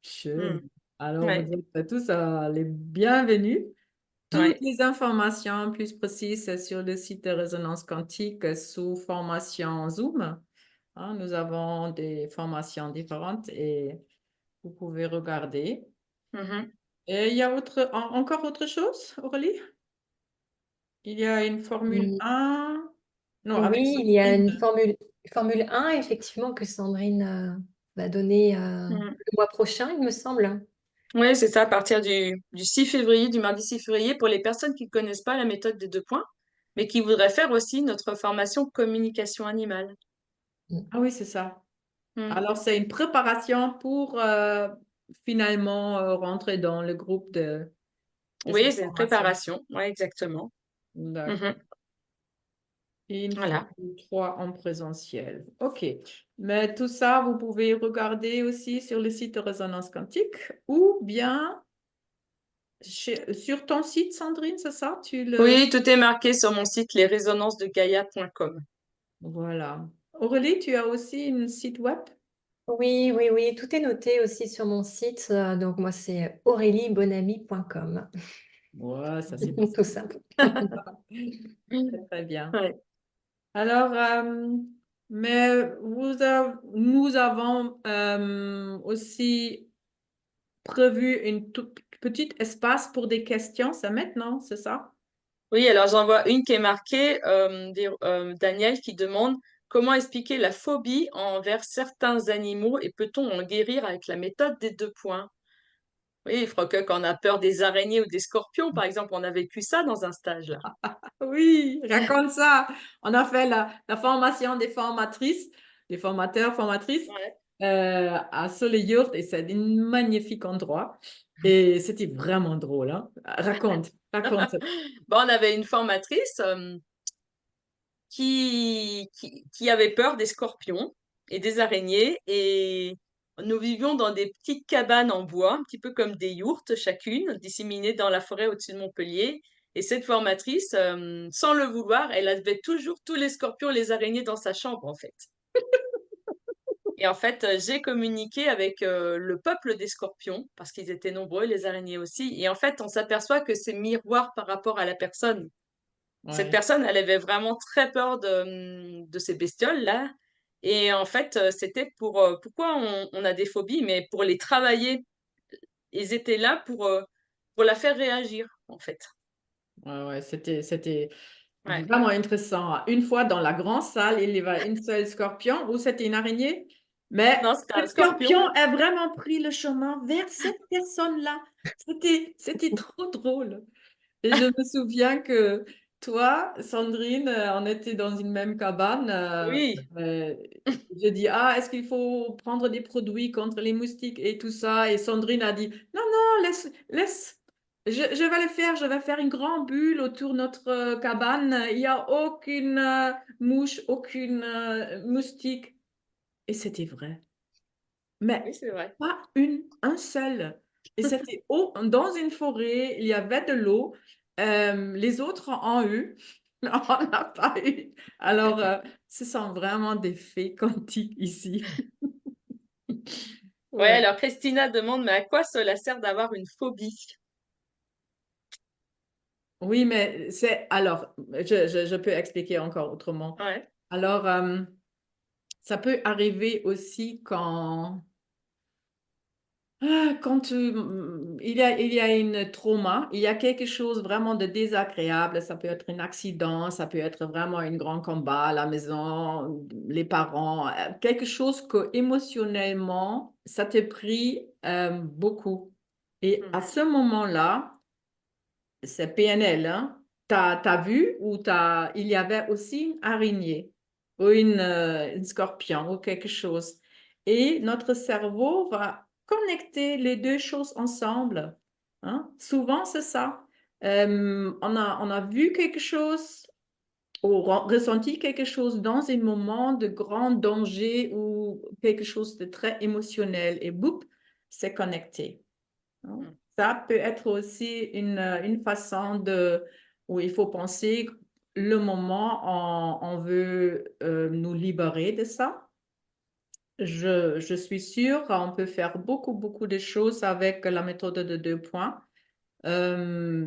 schön. Mm. Alors, Ouais. vous êtes tous les bienvenus. Toutes Ouais. les informations plus précises sur le site de Résonance Quantique sous formation Zoom. Hein, nous avons des formations différentes et vous pouvez regarder. Mhm. Et il y a encore autre chose, Aurélie? Il y a une Formule Mm. 1. Non, avec Oui, il y a Sandrine. une Formule 1, effectivement, que Sandrine va donner le mois prochain, il me semble. Oui, c'est ça, à partir du 6 février, du mardi 6 février, pour les personnes qui ne connaissent pas la méthode des 2 points, mais qui voudraient faire aussi notre formation communication animale. Ah oui, c'est ça. Mm. Alors, c'est une préparation pour finalement rentrer dans le groupe de Oui, cette c'est une formation. préparation. Oui, exactement. D'accord. Mhm. Une fois Voilà. ou trois en présentiel. OK. Mais tout ça, vous pouvez regarder aussi sur le site de Résonance Quantique ou bien sur ton site, Sandrine, c'est ça? Oui, tout est marqué sur mon site lesrésonances-de-gaia.com. Voilà. Aurélie, tu as aussi un site web? Oui, oui, oui, tout est noté aussi sur mon site. Donc, moi, c'est auréliebonamy.com. Ouais, ça c'est Tout simple. très, très bien. Ouais. Alors, mais nous avons aussi prévu une toute petite espace pour des questions. C'est maintenant, c'est ça? Oui, alors j'en vois une qui est marquée, Daniel qui demande comment expliquer la phobie envers certains animaux et peut-on en guérir avec la méthode des 2 points? Oui, je crois que quand on a peur des araignées ou des scorpions, par exemple, on a vécu ça dans un stage là. Oui, raconte ça. On a fait la formation des formatrices, des formateurs, formatrices Ouais. à Soleil-Yurt et c'est un magnifique endroit. Et c'était vraiment drôle, hein. Raconte, raconte. Bon, on avait une formatrice qui avait peur des scorpions et des araignées et nous vivions dans des petites cabanes en bois, un petit peu comme des yourtes chacune, disséminées dans la forêt au-dessus de Montpellier. Et cette formatrice, sans le vouloir, elle avait toujours tous les scorpions et les araignées dans sa chambre, en fait. Et en fait, j'ai communiqué avec le peuple des scorpions, parce qu'ils étaient nombreux, les araignées aussi. Et en fait, on s'aperçoit que c'est miroir par rapport à la personne. Cette Ouais. personne, elle avait vraiment très peur de ces bestioles-là. Et en fait, c'était pourquoi on a des phobies, mais pour les travailler. Ils étaient là pour la faire réagir, en fait. Ouais, ouais, c'était Ouais. vraiment intéressant. Une fois dans la grande salle, il y avait une seule scorpion ou c'était une araignée, mais Non, c'était ce un scorpion. scorpion a vraiment pris le chemin vers cette personne-là. C'était trop drôle. Et je me souviens que toi, Sandrine, on était dans une même cabane. Oui, Euh, je dis, ah, est-ce qu'il faut prendre des produits contre les moustiques et tout ça? Et Sandrine a dit, non, non, laisse, laisse. Je vais le faire. Je vais faire une grande bulle autour de notre cabane. Il n'y a aucune mouche, aucune moustique. Et c'était vrai. Mais oui, c'est vrai. pas un seul. Et c'était dans une forêt, il y avait de l'eau. Les autres ont eu, mais on n'a pas eu. Alors, ce sont vraiment des fées quantiques ici. Ouais, Ouais. alors Christina demande, mais à quoi cela sert d'avoir une phobie? Oui, mais c'est... Alors, je peux expliquer encore autrement. Ouais. Alors, ça peut arriver aussi quand il y a une trauma, il y a quelque chose vraiment de désagréable, ça peut être un accident, ça peut être vraiment un grand combat à la maison, les parents, quelque chose que émotionnellement, ça te pris beaucoup. Et à Mhm. ce moment-là, c'est PNL, hein, t'as vu ou il y avait aussi une araignée ou une scorpion ou quelque chose. Et notre cerveau va connecter les deux choses ensemble, hein. Souvent, c'est ça. On a vu quelque chose ou ressenti quelque chose dans un moment de grand danger ou quelque chose de très émotionnel et boum, c'est connecté, hein. Mhm. Ça peut être aussi une façon où il faut penser le moment on veut nous libérer de ça. Je suis sûre qu'on peut faire beaucoup, beaucoup de choses avec la méthode de 2 points.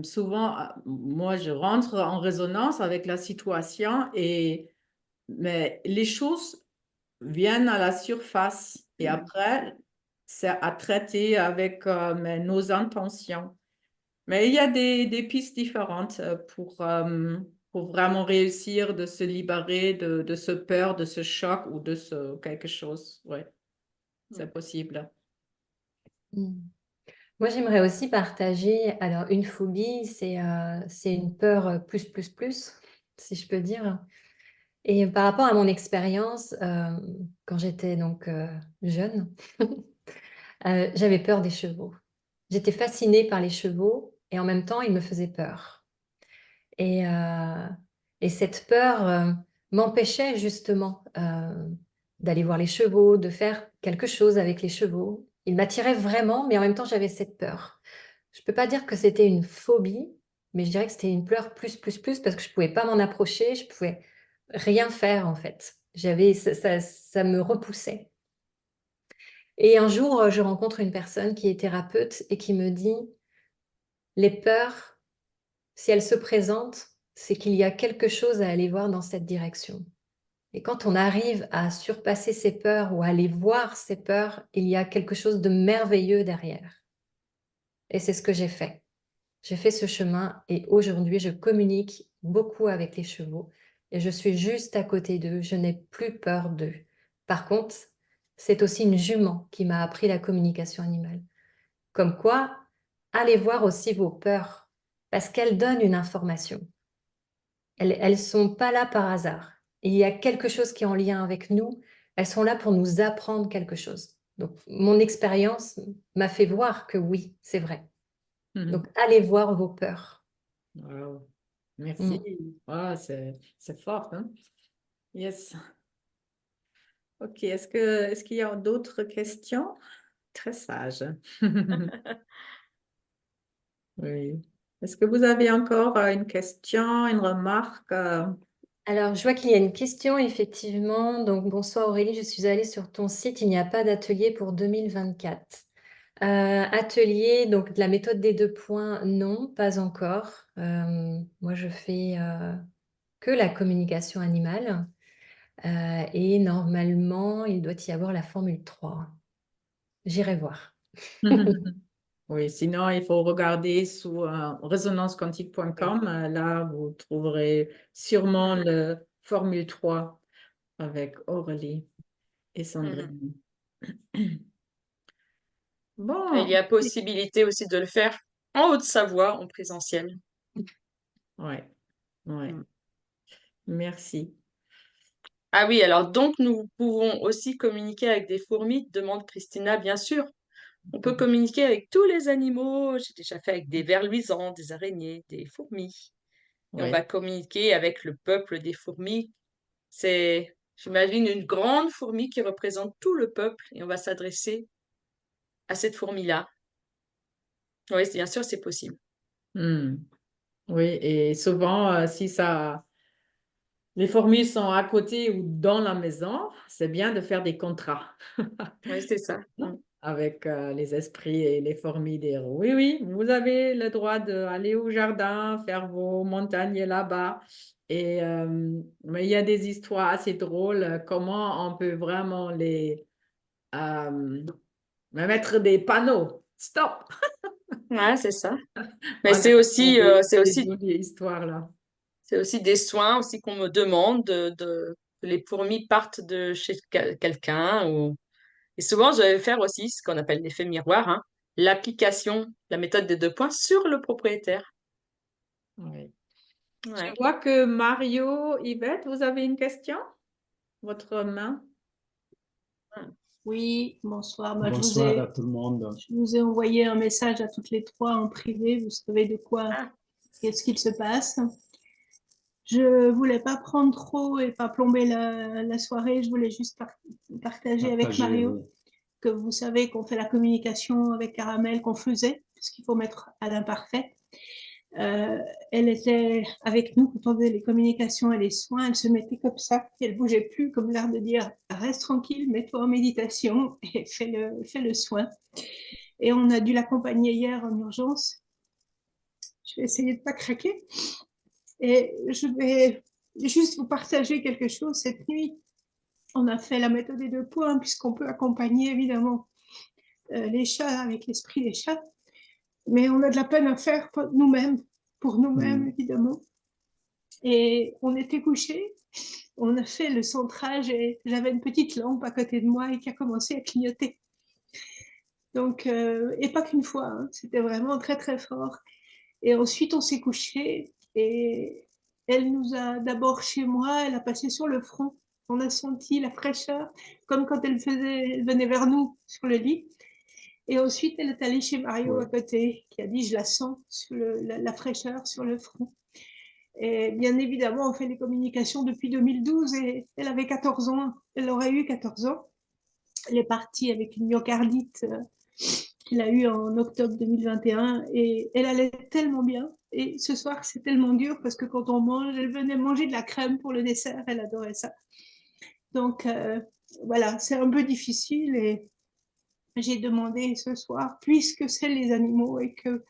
Souvent, moi, je rentre en résonance avec la situation mais les choses viennent à la surface et après, c'est à traiter avec nos intentions. Mais il y a des pistes différentes pour pour vraiment réussir de se libérer de ce peur, de ce choc ou de ce quelque chose. Oui, c'est possible. Moi, j'aimerais aussi partager, alors une phobie, c'est une peur plus, si je peux dire. Et par rapport à mon expérience, quand j'étais donc jeune, j'avais peur des chevaux. J'étais fascinée par les chevaux et en même temps, ils me faisaient peur. Et cette peur m'empêchait justement d'aller voir les chevaux, de faire quelque chose avec les chevaux. Ils m'attiraient vraiment, mais en même temps, j'avais cette peur. Je ne peux pas dire que c'était une phobie, mais je dirais que c'était une peur plus, parce que je ne pouvais pas m'en approcher, je ne pouvais rien faire en fait. Ça me repoussait. Et un jour, je rencontre une personne qui est thérapeute et qui me dit, les peurs, si elles se présentent, c'est qu'il y a quelque chose à aller voir dans cette direction. Et quand on arrive à surpasser ces peurs ou à aller voir ces peurs, il y a quelque chose de merveilleux derrière. Et c'est ce que j'ai fait. J'ai fait ce chemin et aujourd'hui, je communique beaucoup avec les chevaux et je suis juste à côté d'eux. Je n'ai plus peur d'eux. Par contre, c'est aussi une jument qui m'a appris la communication animale. Comme quoi, allez voir aussi vos peurs parce qu'elles donnent une information. Elles sont pas là par hasard. Il y a quelque chose qui est en lien avec nous. Elles sont là pour nous apprendre quelque chose. Donc, mon expérience m'a fait voir que oui, c'est vrai. Donc, allez voir vos peurs. Wow. Merci. Ah, c'est fort, hein? Yes. OK. Est-ce qu'il y a d'autres questions? Très sage. Oui. Est-ce que vous avez encore une question, une remarque? Alors, je vois qu'il y a une question, effectivement. Donc, bonsoir Aurélie, je suis allée sur ton site. Il n'y a pas d'atelier pour 2024. Atelier, donc de la méthode des 2 points, non, pas encore. Moi, je fais que la communication animale. Et normalement, il doit y avoir la formule 3. J'irai voir. Oui, sinon, il faut regarder sur résonancequantique.com. Là, vous trouverez sûrement le formule 3 avec Aurélie et Sandrine. Et il Bon, y a possibilité aussi de le faire en Haute-Savoie, en présentiel. ouais, ouais. Merci. Ah oui, alors donc nous pouvons aussi communiquer avec des fourmis, demande Christina, bien sûr. On peut communiquer avec tous les animaux. J'ai déjà fait avec des vers luisants, des araignées, des fourmis. Et on Ouais. va communiquer avec le peuple des fourmis. C'est, j'imagine, une grande fourmi qui représente tout le peuple et on va s'adresser à cette fourmi-là. Oui, bien sûr, c'est possible. Hmm. Oui, et souvent, si les fourmis sont à côté ou dans la maison, c'est bien de faire des contrats Oui, c'est ça. avec les esprits et les fourmis des roues. Oui, oui, vous avez le droit d'aller au jardin, faire vos montagnes là-bas. Mais il y a des histoires assez drôles, comment on peut vraiment mettre des panneaux. Stop! Ouais, c'est ça. Mais On a c'est des aussi jolies histoires là. C'est aussi des soins aussi qu'on me demande que les fourmis partent de chez quelqu'un. Et souvent, je vais faire aussi ce qu'on appelle l'effet miroir, hein, l'application, la méthode des 2 points sur le propriétaire. Oui. Je Ouais. vois que Mario, Yvette, vous avez une question? Votre main? Oui, bonsoir. Bonsoir à tout le monde. Je vous ai envoyé un message à toutes les trois en privé. Vous savez de quoi, qu'est-ce qu'il se passe. Je voulais pas prendre trop et pas plomber la soirée. Je voulais juste partager avec Mario que vous savez qu'on fait la communication avec Caramel, qu'on faisait, parce qu'il faut mettre à l'imparfait. Elle était avec nous quand on faisait les communications et les soins. Elle se mettait comme ça, elle bougeait plus, comme l'air de dire reste tranquille, mets-toi en méditation et fais le soin. Et on a dû l'accompagner hier en urgence. Je vais essayer de pas craquer et je vais juste vous partager quelque chose. Cette nuit, on a fait la méthode des 2 points puisqu'on peut accompagner évidemment les chats avec l'esprit des chats, mais on a de la peine à faire pour nous-mêmes évidemment. Et on était couchés, on a fait le centrage et j'avais une petite lampe à côté de moi et qui a commencé à clignoter. Donc, et pas qu'une fois, hein, c'était vraiment très très fort. Et ensuite, on s'est couché et elle nous a d'abord chez moi, elle a passé sur le front. On a senti la fraîcheur, comme quand elle venait vers nous sur le lit. Et ensuite, elle est allée chez Mario à côté, qui a dit, je la sens, sur la fraîcheur sur le front. Et bien évidemment, on fait des communications depuis 2012 et elle avait 14 ans. Elle aurait eu 14 ans. Elle est partie avec une myocardite qu'il a eu en octobre 2021 et elle allait tellement bien. Et ce soir, c'est tellement dur parce que quand on mange, elle venait manger de la crème pour le dessert, elle adorait ça. Donc voilà, c'est un peu difficile et j'ai demandé ce soir, puisque c'est les animaux et que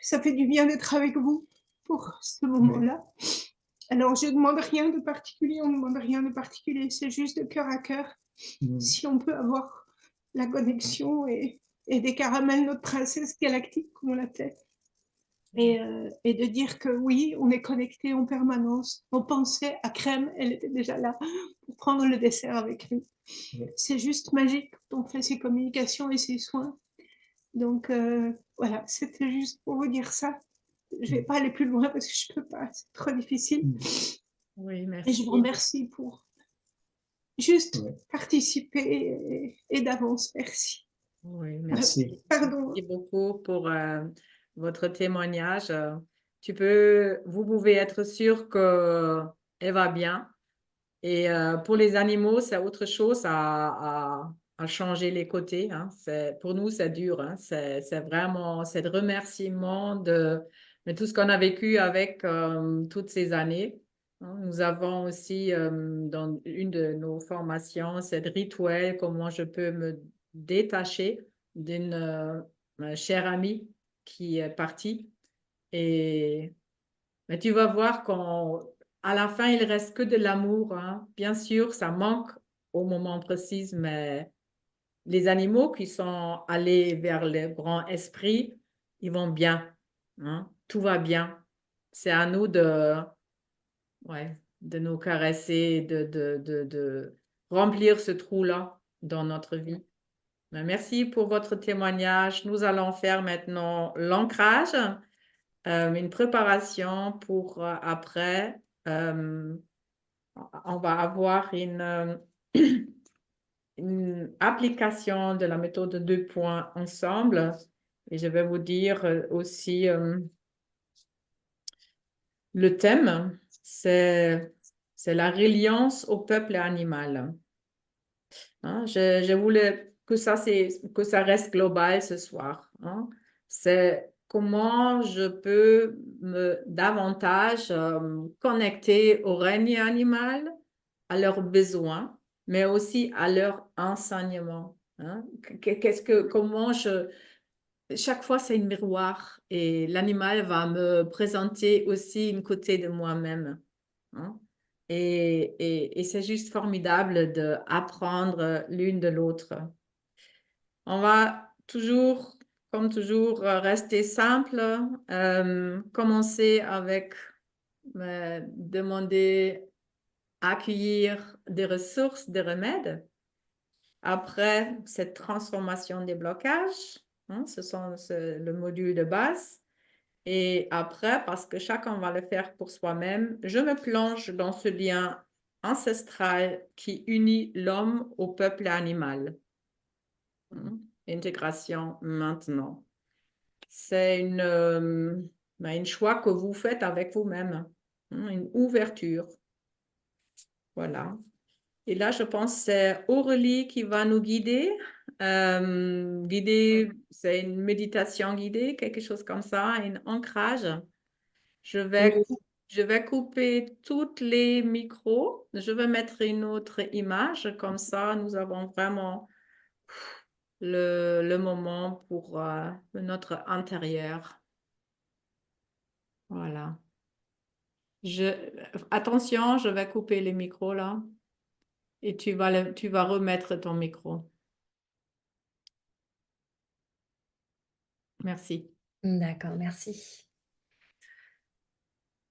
ça fait du bien d'être avec vous pour ce moment-là. Alors, je ne demande rien de particulier, on ne demande rien de particulier, c'est juste de cœur à cœur. Si on peut avoir la connexion et des caramels, notre princesse galactique, comme on l'appelait. Et de dire que oui, on est connecté en permanence. On pensait à Crème, elle était déjà là pour prendre le dessert avec nous. C'est juste magique quand on fait ces communications et ces soins. Donc voilà, c'était juste pour vous dire ça. Je ne vais pas aller plus loin parce que je ne peux pas, c'est trop difficile. Oui, Et je vous merci. remercie pour juste participer et d'avance. Merci. Oui, merci. Pardon. Merci beaucoup pour votre témoignage. Vous pouvez être sûr qu'elle va bien. Et pour les animaux, c'est autre chose à changer les côtés. Hein. Pour nous, c'est dur. Hein. C'est vraiment c'est de remerciement de tout ce qu'on a vécu avec toutes ces années. Hein. Nous avons aussi dans une de nos formations, c'est rituel, comment je peux me détacher d'une chère amie qui est partie. Mais tu vas voir qu'à la fin, il reste que de l'amour. Hein. Bien sûr, ça manque au moment précis, mais les animaux qui sont allés vers le grand esprit, ils vont bien. Hein. Tout va bien. C'est à nous de nous caresser, de remplir ce trou-là dans notre vie. Mais merci pour votre témoignage. Nous allons faire maintenant l'ancrage. Une préparation pour après. On va avoir une application de la méthode 2 points ensemble. Et je vais vous dire aussi le thème, c'est la reliance au peuple animal. Hein, je voulais que ça reste global ce soir. Hein. C'est comment je peux me davantage connecter au règne animal, à leurs besoins, mais aussi à leur enseignement. Hein. Chaque fois, c'est un miroir et l'animal va me présenter aussi une côté de moi-même. Hein. Et c'est juste formidable d'apprendre l'une de l'autre. On va toujours, comme toujours, rester simple. Commencer avec demander, accueillir des ressources, des remèdes. Après, cette transformation des blocages, hein, c'est le module de base. Et après, parce que chacun va le faire pour soi-même, je me plonge dans ce lien ancestral qui unit l'homme au peuple animal. Intégration maintenant. C'est une choix que vous faites avec vous-même, une ouverture. Voilà. Et là, je pense que c'est Aurélie qui va nous guider. C'est une méditation guidée, quelque chose comme ça, un ancrage. Je vais couper tous les micros. Je vais mettre une autre image. Comme ça, nous avons vraiment le moment pour notre intérieur. Voilà. Attention, je vais couper les micros là. Et tu vas remettre ton micro. Merci. D'accord, merci.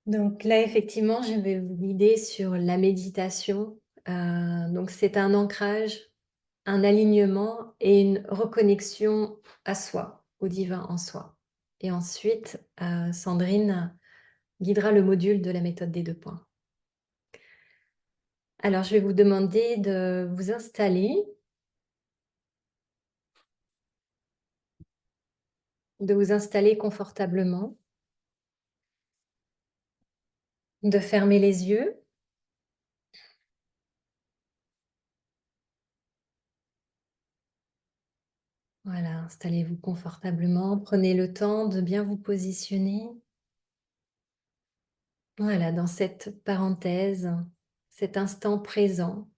Donc là, effectivement, je vais vous guider sur la méditation. Donc c'est un ancrage, un alignement et une reconnexion à soi, au divin en soi. Et ensuite, Sandrine guidera le module de la méthode des 2 points. Alors, je vais vous demander de vous installer, confortablement, de fermer les yeux. Voilà, installez-vous confortablement, prenez le temps de bien vous positionner. Voilà, dans cette parenthèse, cet instant présent,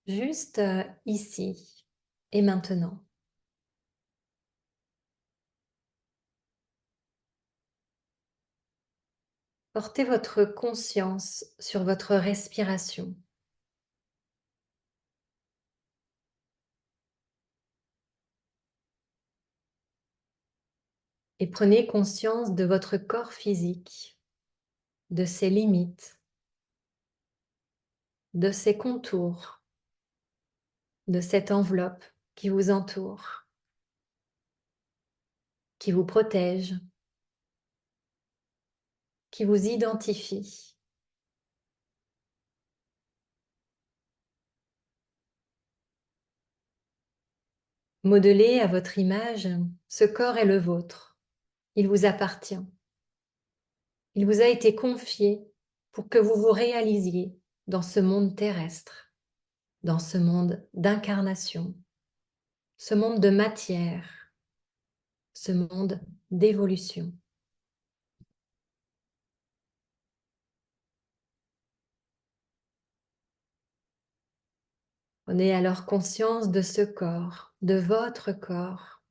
juste ici et maintenant. Portez votre conscience sur votre respiration. Et prenez conscience de votre corps physique, de ses limites, de ses contours, de cette enveloppe qui vous entoure, qui vous protège, qui vous identifie. Modelez à votre image, ce corps est le vôtre. Il vous appartient. Il vous a été confié pour que vous vous réalisiez dans ce monde terrestre, dans ce monde d'incarnation, ce monde de matière, ce monde d'évolution. Prenez alors conscience de ce corps, de votre corps.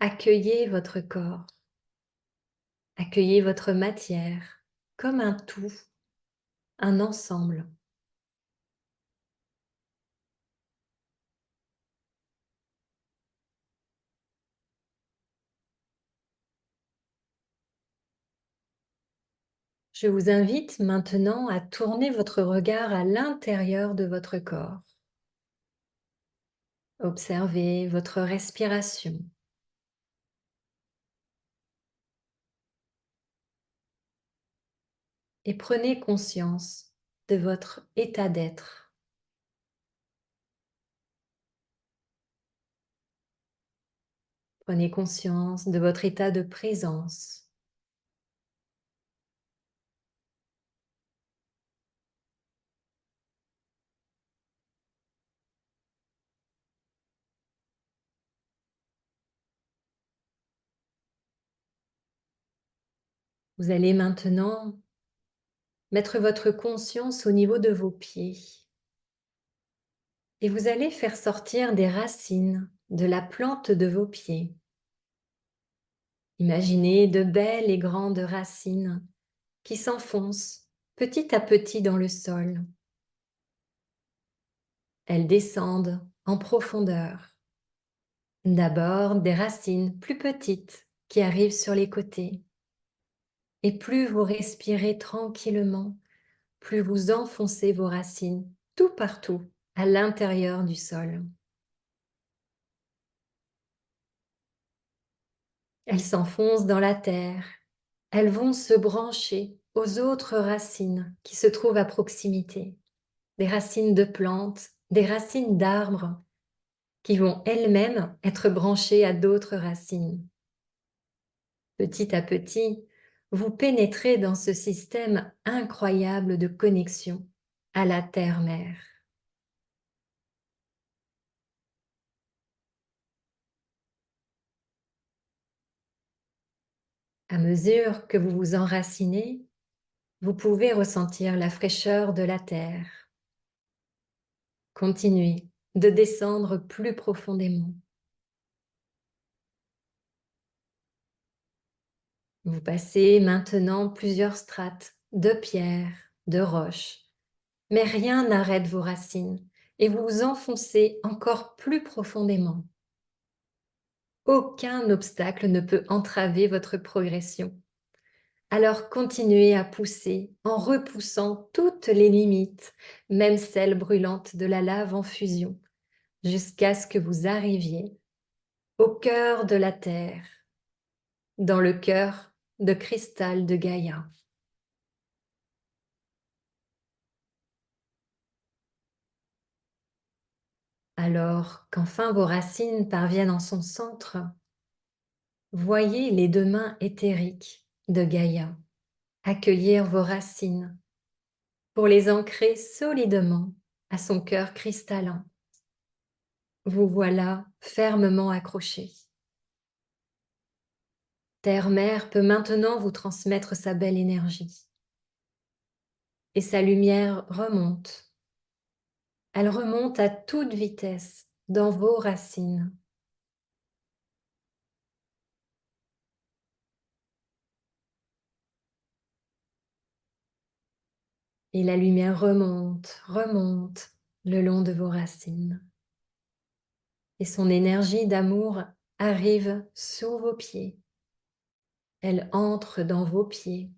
Accueillez votre corps. Accueillez votre matière comme un tout, un ensemble. Je vous invite maintenant à tourner votre regard à l'intérieur de votre corps. Observez votre respiration. Et prenez conscience de votre état d'être. Prenez conscience de votre état de présence. Vous allez maintenant mettre votre conscience au niveau de vos pieds. Et vous allez faire sortir des racines de la plante de vos pieds. Imaginez de belles et grandes racines qui s'enfoncent petit à petit dans le sol. Elles descendent en profondeur. D'abord, des racines plus petites qui arrivent sur les côtés. Et plus vous respirez tranquillement, plus vous enfoncez vos racines tout partout à l'intérieur du sol. Elles s'enfoncent dans la terre. Elles vont se brancher aux autres racines qui se trouvent à proximité. Des racines de plantes, des racines d'arbres qui vont elles-mêmes être branchées à d'autres racines. Petit à petit, vous pénétrez dans ce système incroyable de connexion à la terre-mère. À mesure que vous vous enracinez, vous pouvez ressentir la fraîcheur de la terre. Continuez de descendre plus profondément. Vous passez maintenant plusieurs strates de pierres, de roches, mais rien n'arrête vos racines et vous vous enfoncez encore plus profondément. Aucun obstacle ne peut entraver votre progression. Alors continuez à pousser en repoussant toutes les limites, même celles brûlantes de la lave en fusion, jusqu'à ce que vous arriviez au cœur de la Terre, dans le cœur de cristal de Gaïa. Alors qu'enfin vos racines parviennent en son centre, voyez les deux mains éthériques de Gaïa accueillir vos racines pour les ancrer solidement à son cœur cristallin. Vous voilà fermement accrochés. Terre-Mère peut maintenant vous transmettre sa belle énergie. Et sa lumière remonte. Elle remonte à toute vitesse dans vos racines. Et la lumière remonte, remonte le long de vos racines. Et son énergie d'amour arrive sous vos pieds. Elle entre dans vos pieds.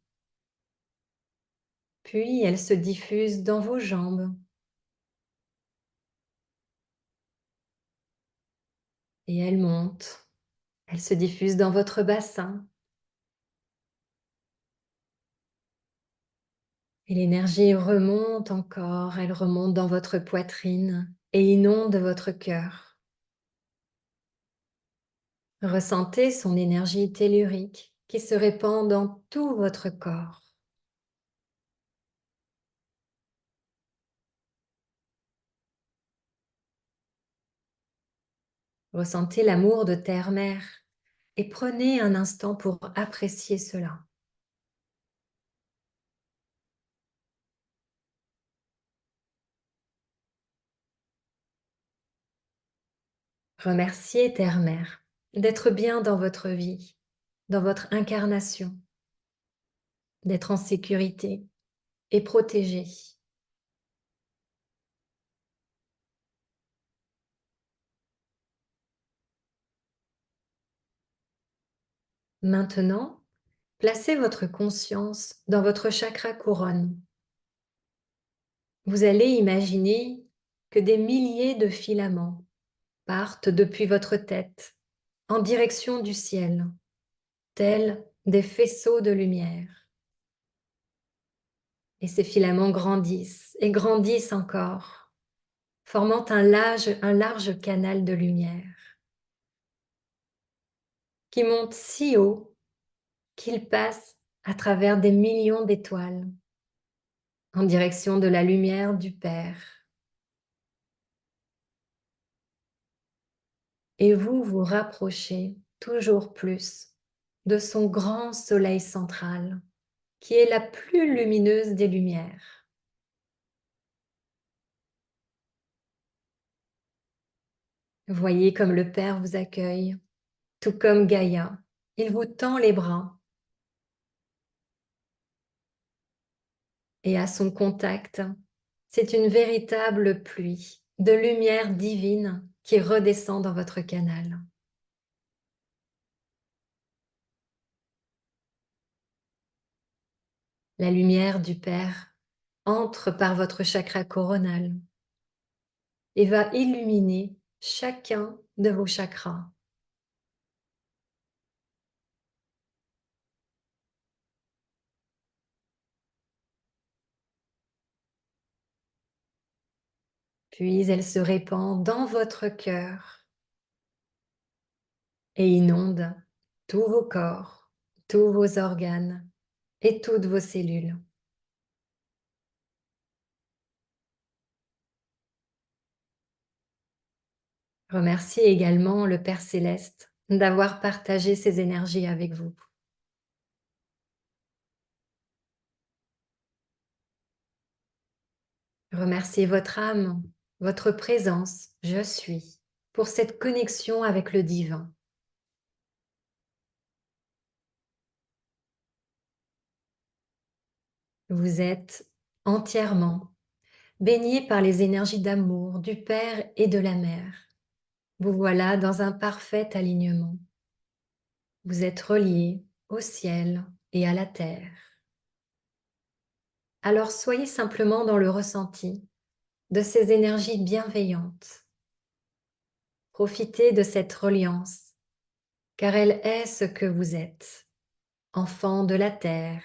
Puis elle se diffuse dans vos jambes. Et elle monte. Elle se diffuse dans votre bassin. Et l'énergie remonte encore, elle remonte dans votre poitrine et inonde votre cœur. Ressentez son énergie tellurique qui se répand dans tout votre corps. Ressentez l'amour de Terre-Mère et prenez un instant pour apprécier cela. Remerciez Terre-Mère d'être bien dans votre vie, dans votre incarnation, d'être en sécurité et protégée. Maintenant, placez votre conscience dans votre chakra couronne. Vous allez imaginer que des milliers de filaments partent depuis votre tête en direction du ciel, tels des faisceaux de lumière. Et ces filaments grandissent et grandissent encore, formant un large canal de lumière qui monte si haut qu'il passe à travers des millions d'étoiles en direction de la lumière du Père. Et vous vous rapprochez toujours plus de son grand soleil central, qui est la plus lumineuse des lumières. Voyez comme le Père vous accueille, tout comme Gaïa. Il vous tend les bras. Et à son contact, c'est une véritable pluie de lumière divine qui redescend dans votre canal. La lumière du Père entre par votre chakra coronal et va illuminer chacun de vos chakras. Puis elle se répand dans votre cœur et inonde tous vos corps, tous vos organes et toutes vos cellules. Remerciez également le Père Céleste d'avoir partagé ces énergies avec vous. Remerciez votre âme, votre présence, je suis, pour cette connexion avec le divin. Vous êtes entièrement baigné par les énergies d'amour du Père et de la Mère. Vous voilà dans un parfait alignement. Vous êtes relié au ciel et à la terre. Alors soyez simplement dans le ressenti de ces énergies bienveillantes. Profitez de cette reliance, car elle est ce que vous êtes, enfant de la terre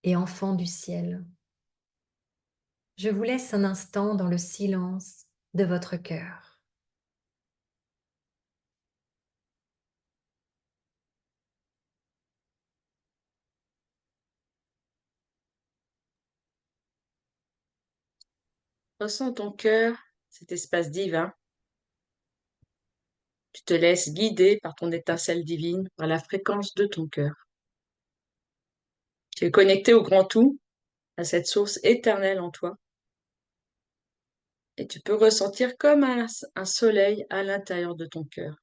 et enfant du ciel. Je vous laisse un instant dans le silence de votre cœur. Ressens ton cœur, cet espace divin. Tu te laisses guider par ton étincelle divine, par la fréquence de ton cœur. Tu es connecté au grand tout, à cette source éternelle en toi. Et tu peux ressentir comme un soleil à l'intérieur de ton cœur.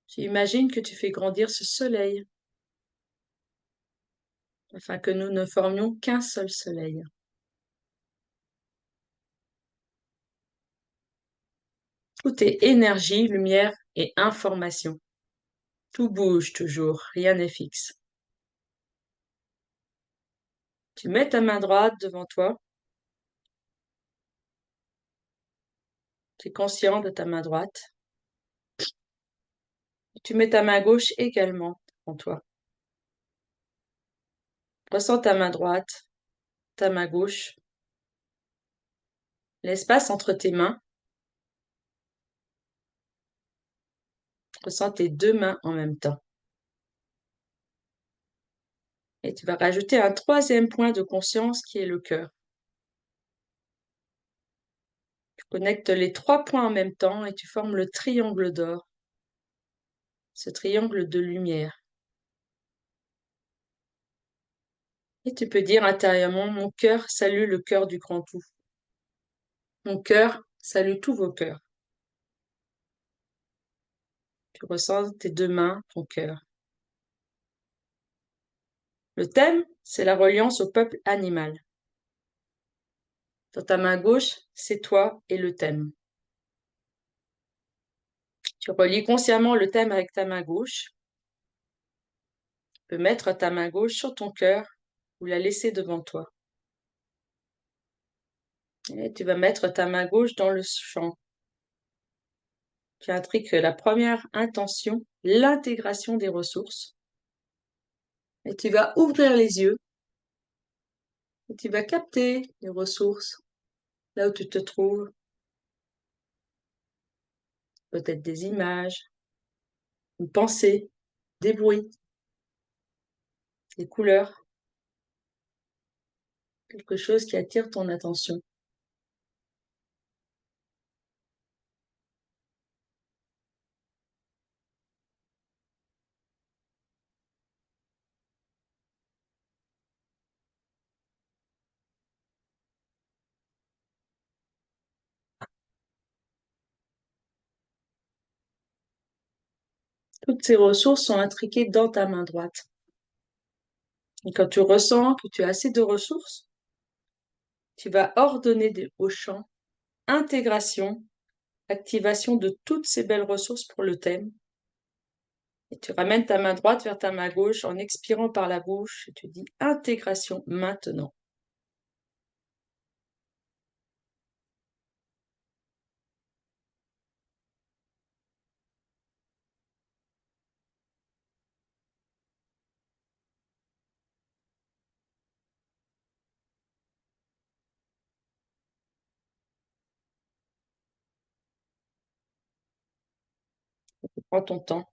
Tu imagines que tu fais grandir ce soleil, afin que nous ne formions qu'un seul soleil. Tout est énergie, lumière et information. Tout bouge toujours, rien n'est fixe. Tu mets ta main droite devant toi. Tu es conscient de ta main droite. Tu mets ta main gauche également devant toi. Ressens ta main droite, ta main gauche, l'espace entre tes mains. Ressens tes deux mains en même temps. Et tu vas rajouter un troisième point de conscience qui est le cœur. Tu connectes les trois points en même temps et tu formes le triangle d'or, ce triangle de lumière. Et tu peux dire intérieurement, mon cœur salue le cœur du grand tout. Mon cœur salue tous vos cœurs. Tu ressens tes deux mains, ton cœur. Le thème, c'est la reliance au peuple animal. Dans ta main gauche, c'est toi et le thème. Tu relis consciemment le thème avec ta main gauche. Tu peux mettre ta main gauche sur ton cœur ou la laisser devant toi. Et tu vas mettre ta main gauche dans le champ. Tu intriques la première intention, l'intégration des ressources. Et tu vas ouvrir les yeux. Et tu vas capter les ressources là où tu te trouves. Peut-être des images, une pensée, des bruits, des couleurs. Quelque chose qui attire ton attention. Toutes ces ressources sont intriquées dans ta main droite. Et quand tu ressens que tu as assez de ressources, tu vas ordonner au champ intégration, activation de toutes ces belles ressources pour le thème. Et tu ramènes ta main droite vers ta main gauche en expirant par la bouche et tu dis intégration maintenant. Prends ton temps.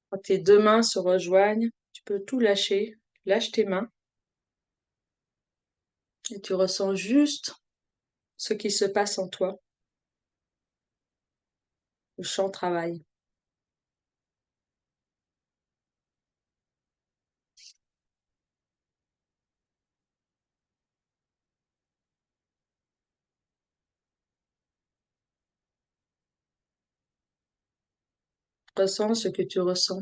Quand tes deux mains se rejoignent, tu peux tout lâcher. Lâche tes mains. Et tu ressens juste ce qui se passe en toi. Le chant travaille. Ressens ce que tu ressens.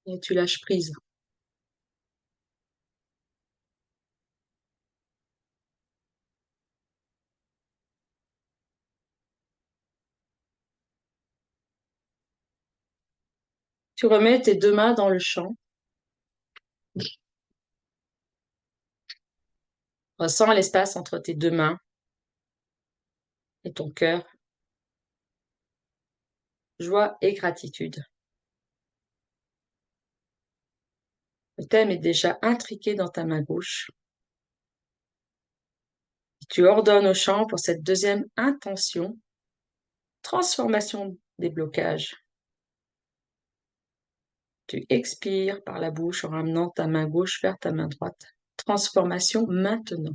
Et tu lâches prise. Tu remets tes deux mains dans le champ. Ressens l'espace entre tes deux mains et ton cœur. Joie et gratitude. Le thème est déjà intriqué dans ta main gauche. Tu ordonnes au champ pour cette deuxième intention, transformation des blocages. Tu expires par la bouche en ramenant ta main gauche vers ta main droite. Transformation maintenant.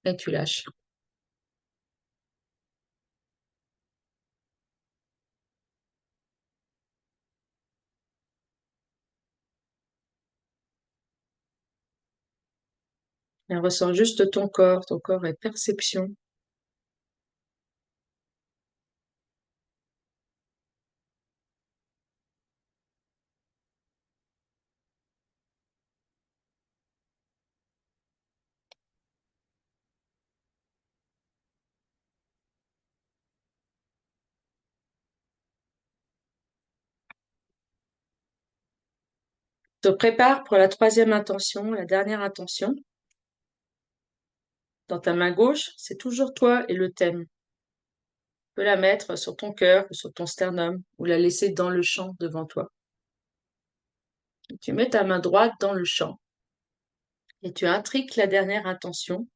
Et tu lâches. Et ressens juste ton corps est perception. Te prépare pour la troisième intention, la dernière intention. Dans ta main gauche, c'est toujours toi et le thème. Tu peux la mettre sur ton cœur ou sur ton sternum ou la laisser dans le champ devant toi. Tu mets ta main droite dans le champ et tu intriques la dernière intention.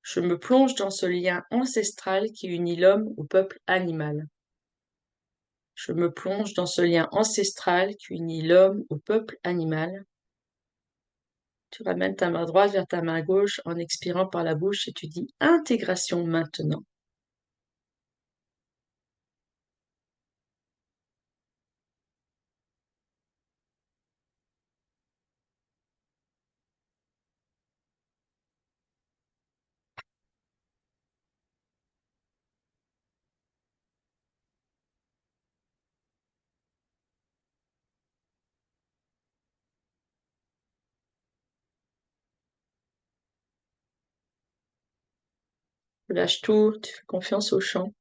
Je me plonge dans ce lien ancestral qui unit l'homme au peuple animal. Je me plonge dans ce lien ancestral qui unit l'homme au peuple animal. Tu ramènes ta main droite vers ta main gauche en expirant par la bouche et tu dis intégration maintenant. Tu lâches tout, tu fais confiance au chant.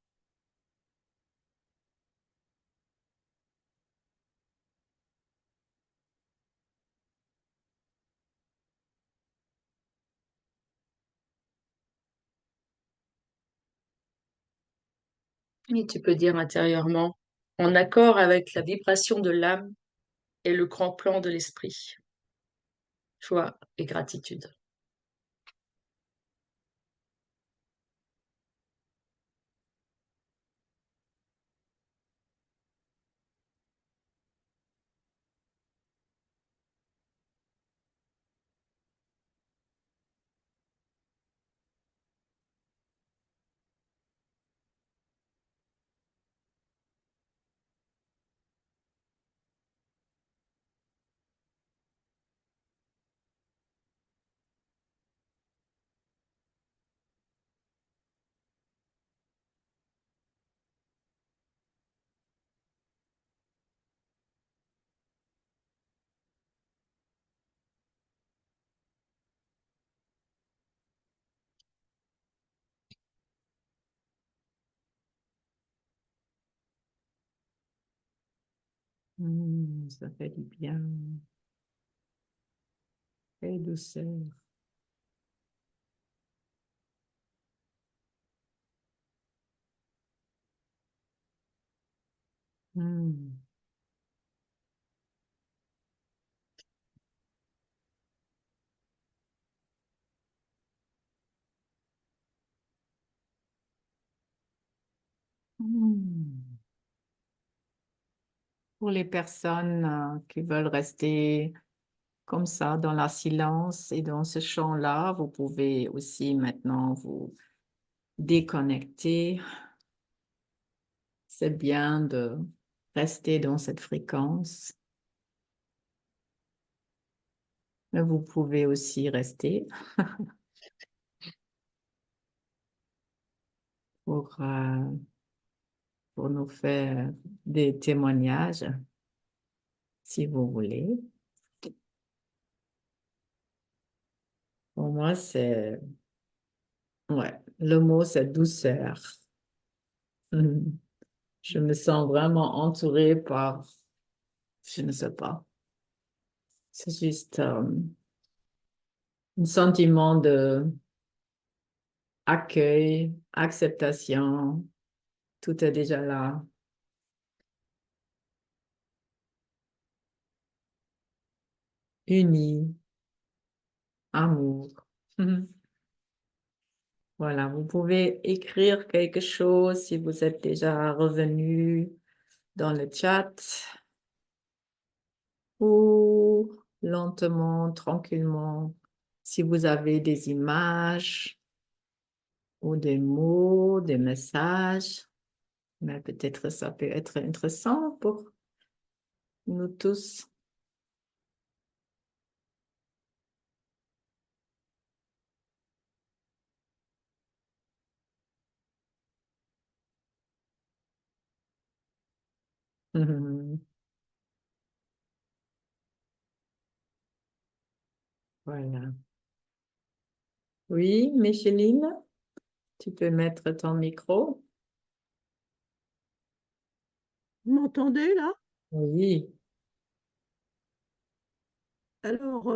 Et tu peux dire intérieurement, en accord avec la vibration de l'âme et le grand plan de l'esprit. Joie et gratitude. Ça fait du bien. Et douceur. Hmm. Hmm. Pour les personnes qui veulent rester comme ça dans la silence et dans ce champ-là, vous pouvez aussi maintenant vous déconnecter. C'est bien de rester dans cette fréquence. Mais vous pouvez aussi rester pour, pour nous faire des témoignages, si vous voulez. Pour moi, c'est, ouais, le mot, c'est douceur. Mhm. Je me sens vraiment entourée par, je ne sais pas, c'est juste un sentiment de accueil, acceptation, tout est déjà là. Uni, amour. Mhm. Voilà, vous pouvez écrire quelque chose si vous êtes déjà revenu dans le chat ou lentement, tranquillement, si vous avez des images ou des mots, des messages, mais peut-être ça peut être intéressant pour nous tous. Mhm. Voilà. Oui, Micheline, tu peux mettre ton micro. Vous m'entendez là? Oui. Alors,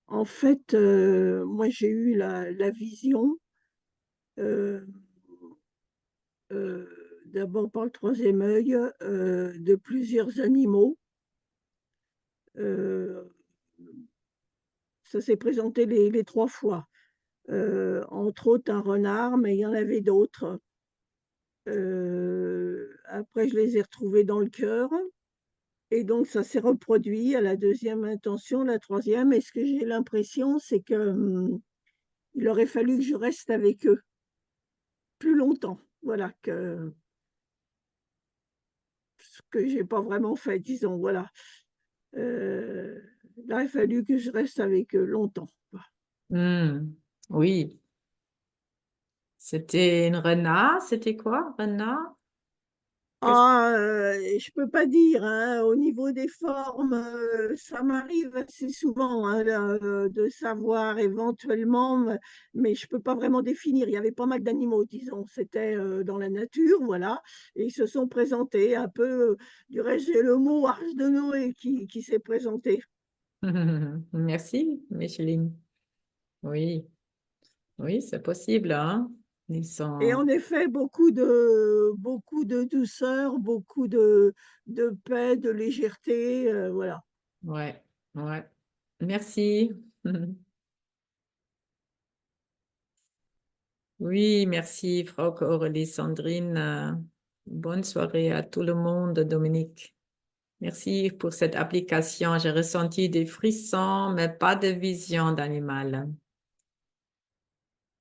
en fait, moi j'ai eu la vision, euh, d'abord par le troisième œil, de plusieurs animaux. Euh, Ça s'est présenté les 3 fois. Entre autres un renard, mais il y en avait d'autres. Après, je les ai retrouvés dans le cœur. Et donc, ça s'est reproduit à la deuxième intention, la troisième. Et ce que j'ai l'impression, c'est que il aurait fallu que je reste avec eux plus longtemps. Voilà, ce que j'ai pas vraiment fait, disons. Voilà. Euh, il aurait fallu que je reste avec eux longtemps. Hmm. Oui. C'était une renard, c'était quoi, renard? Qu'est-ce- Ah, je peux pas dire, hein, au niveau des formes, ça m'arrive assez souvent, hein, de savoir éventuellement, mais je peux pas vraiment définir. Il y avait pas mal d'animaux, disons, c'était dans la nature, voilà, et ils se sont présentés un peu. Du reste, j'ai le mot Arche de Noé qui s'est présenté. Merci, Micheline. Oui, oui, c'est possible, hein? Ils Et en sont, effet, beaucoup de douceur, beaucoup de paix, de légèreté, voilà. ouais, ouais. Merci. Oui, merci, Frau Aurélie Sandrine. Bonne soirée à tout le monde, Dominique. Merci pour cette application. J'ai ressenti des frissons, mais pas de vision d'animal.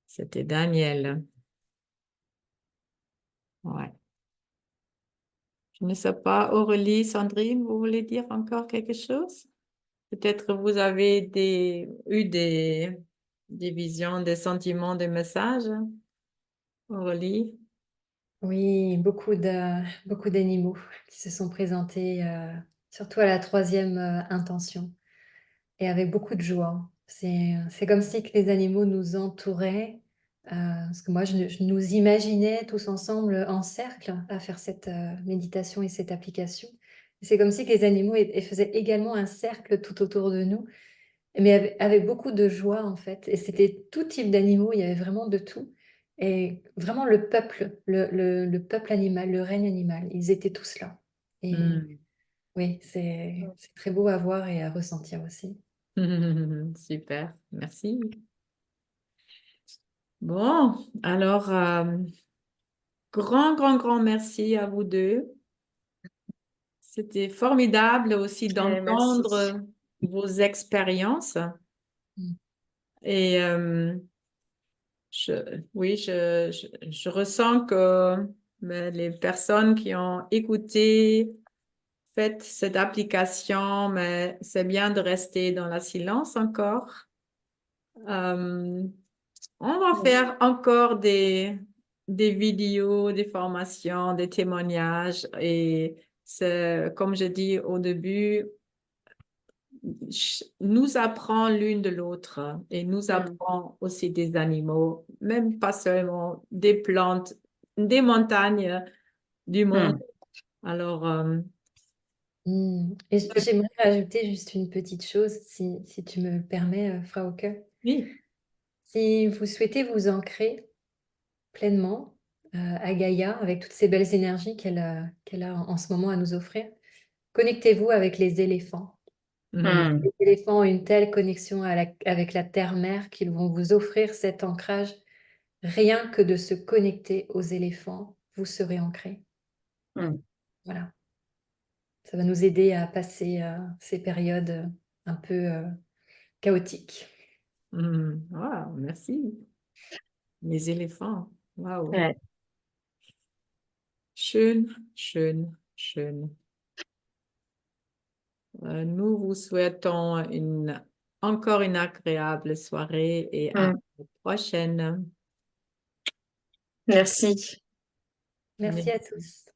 C'était Daniel. Ouais. Je ne sais pas, Aurélie, Sandrine, vous voulez dire encore quelque chose? Peut-être vous avez eu des visions, des sentiments, des messages, Aurélie? Oui, beaucoup d'animaux qui se sont présentés, surtout à la troisième intention, et avec beaucoup de joie. C'est comme si que les animaux nous entouraient, parce que moi, je nous imaginais tous ensemble en cercle à faire cette méditation et cette application. Et c'est comme si que les animaux faisaient également un cercle tout autour de nous, mais avec beaucoup de joie, en fait. Et c'était tout type d'animaux, il y avait vraiment de tout. Et vraiment le peuple, le peuple animal, le règne animal, ils étaient tous là. Et Hmm. oui, c'est très beau à voir et à ressentir aussi. Super, merci. Bon, alors, grand merci à vous deux. C'était formidable aussi Merci. d'entendre vos expériences. Mm. Et oui, je ressens que ben, les personnes qui ont écouté faites cette application, mais c'est bien de rester dans la silence encore. On va faire encore des vidéos, des formations, des témoignages et c'est, comme je dis au début, nous apprend l'une de l'autre et nous apprend aussi des animaux, même pas seulement des plantes, des montagnes du monde. Alors, Et j'aimerais rajouter juste une petite chose, si tu me le permets, Frauke. oui. Si vous souhaitez vous ancrer pleinement à Gaïa, avec toutes ces belles énergies qu'elle a en ce moment à nous offrir, connectez-vous avec les éléphants. Les éléphants ont une telle connexion avec la terre-mère qu'ils vont vous offrir cet ancrage. Rien que de se connecter aux éléphants, vous serez ancré. Voilà. Ça va nous aider à passer ces périodes un peu chaotiques. Wow, merci. Les éléphants. Wow. Ouais. Schön, schön, schön. Nous vous souhaitons encore une agréable soirée et à la prochaine. Merci. Merci à tous.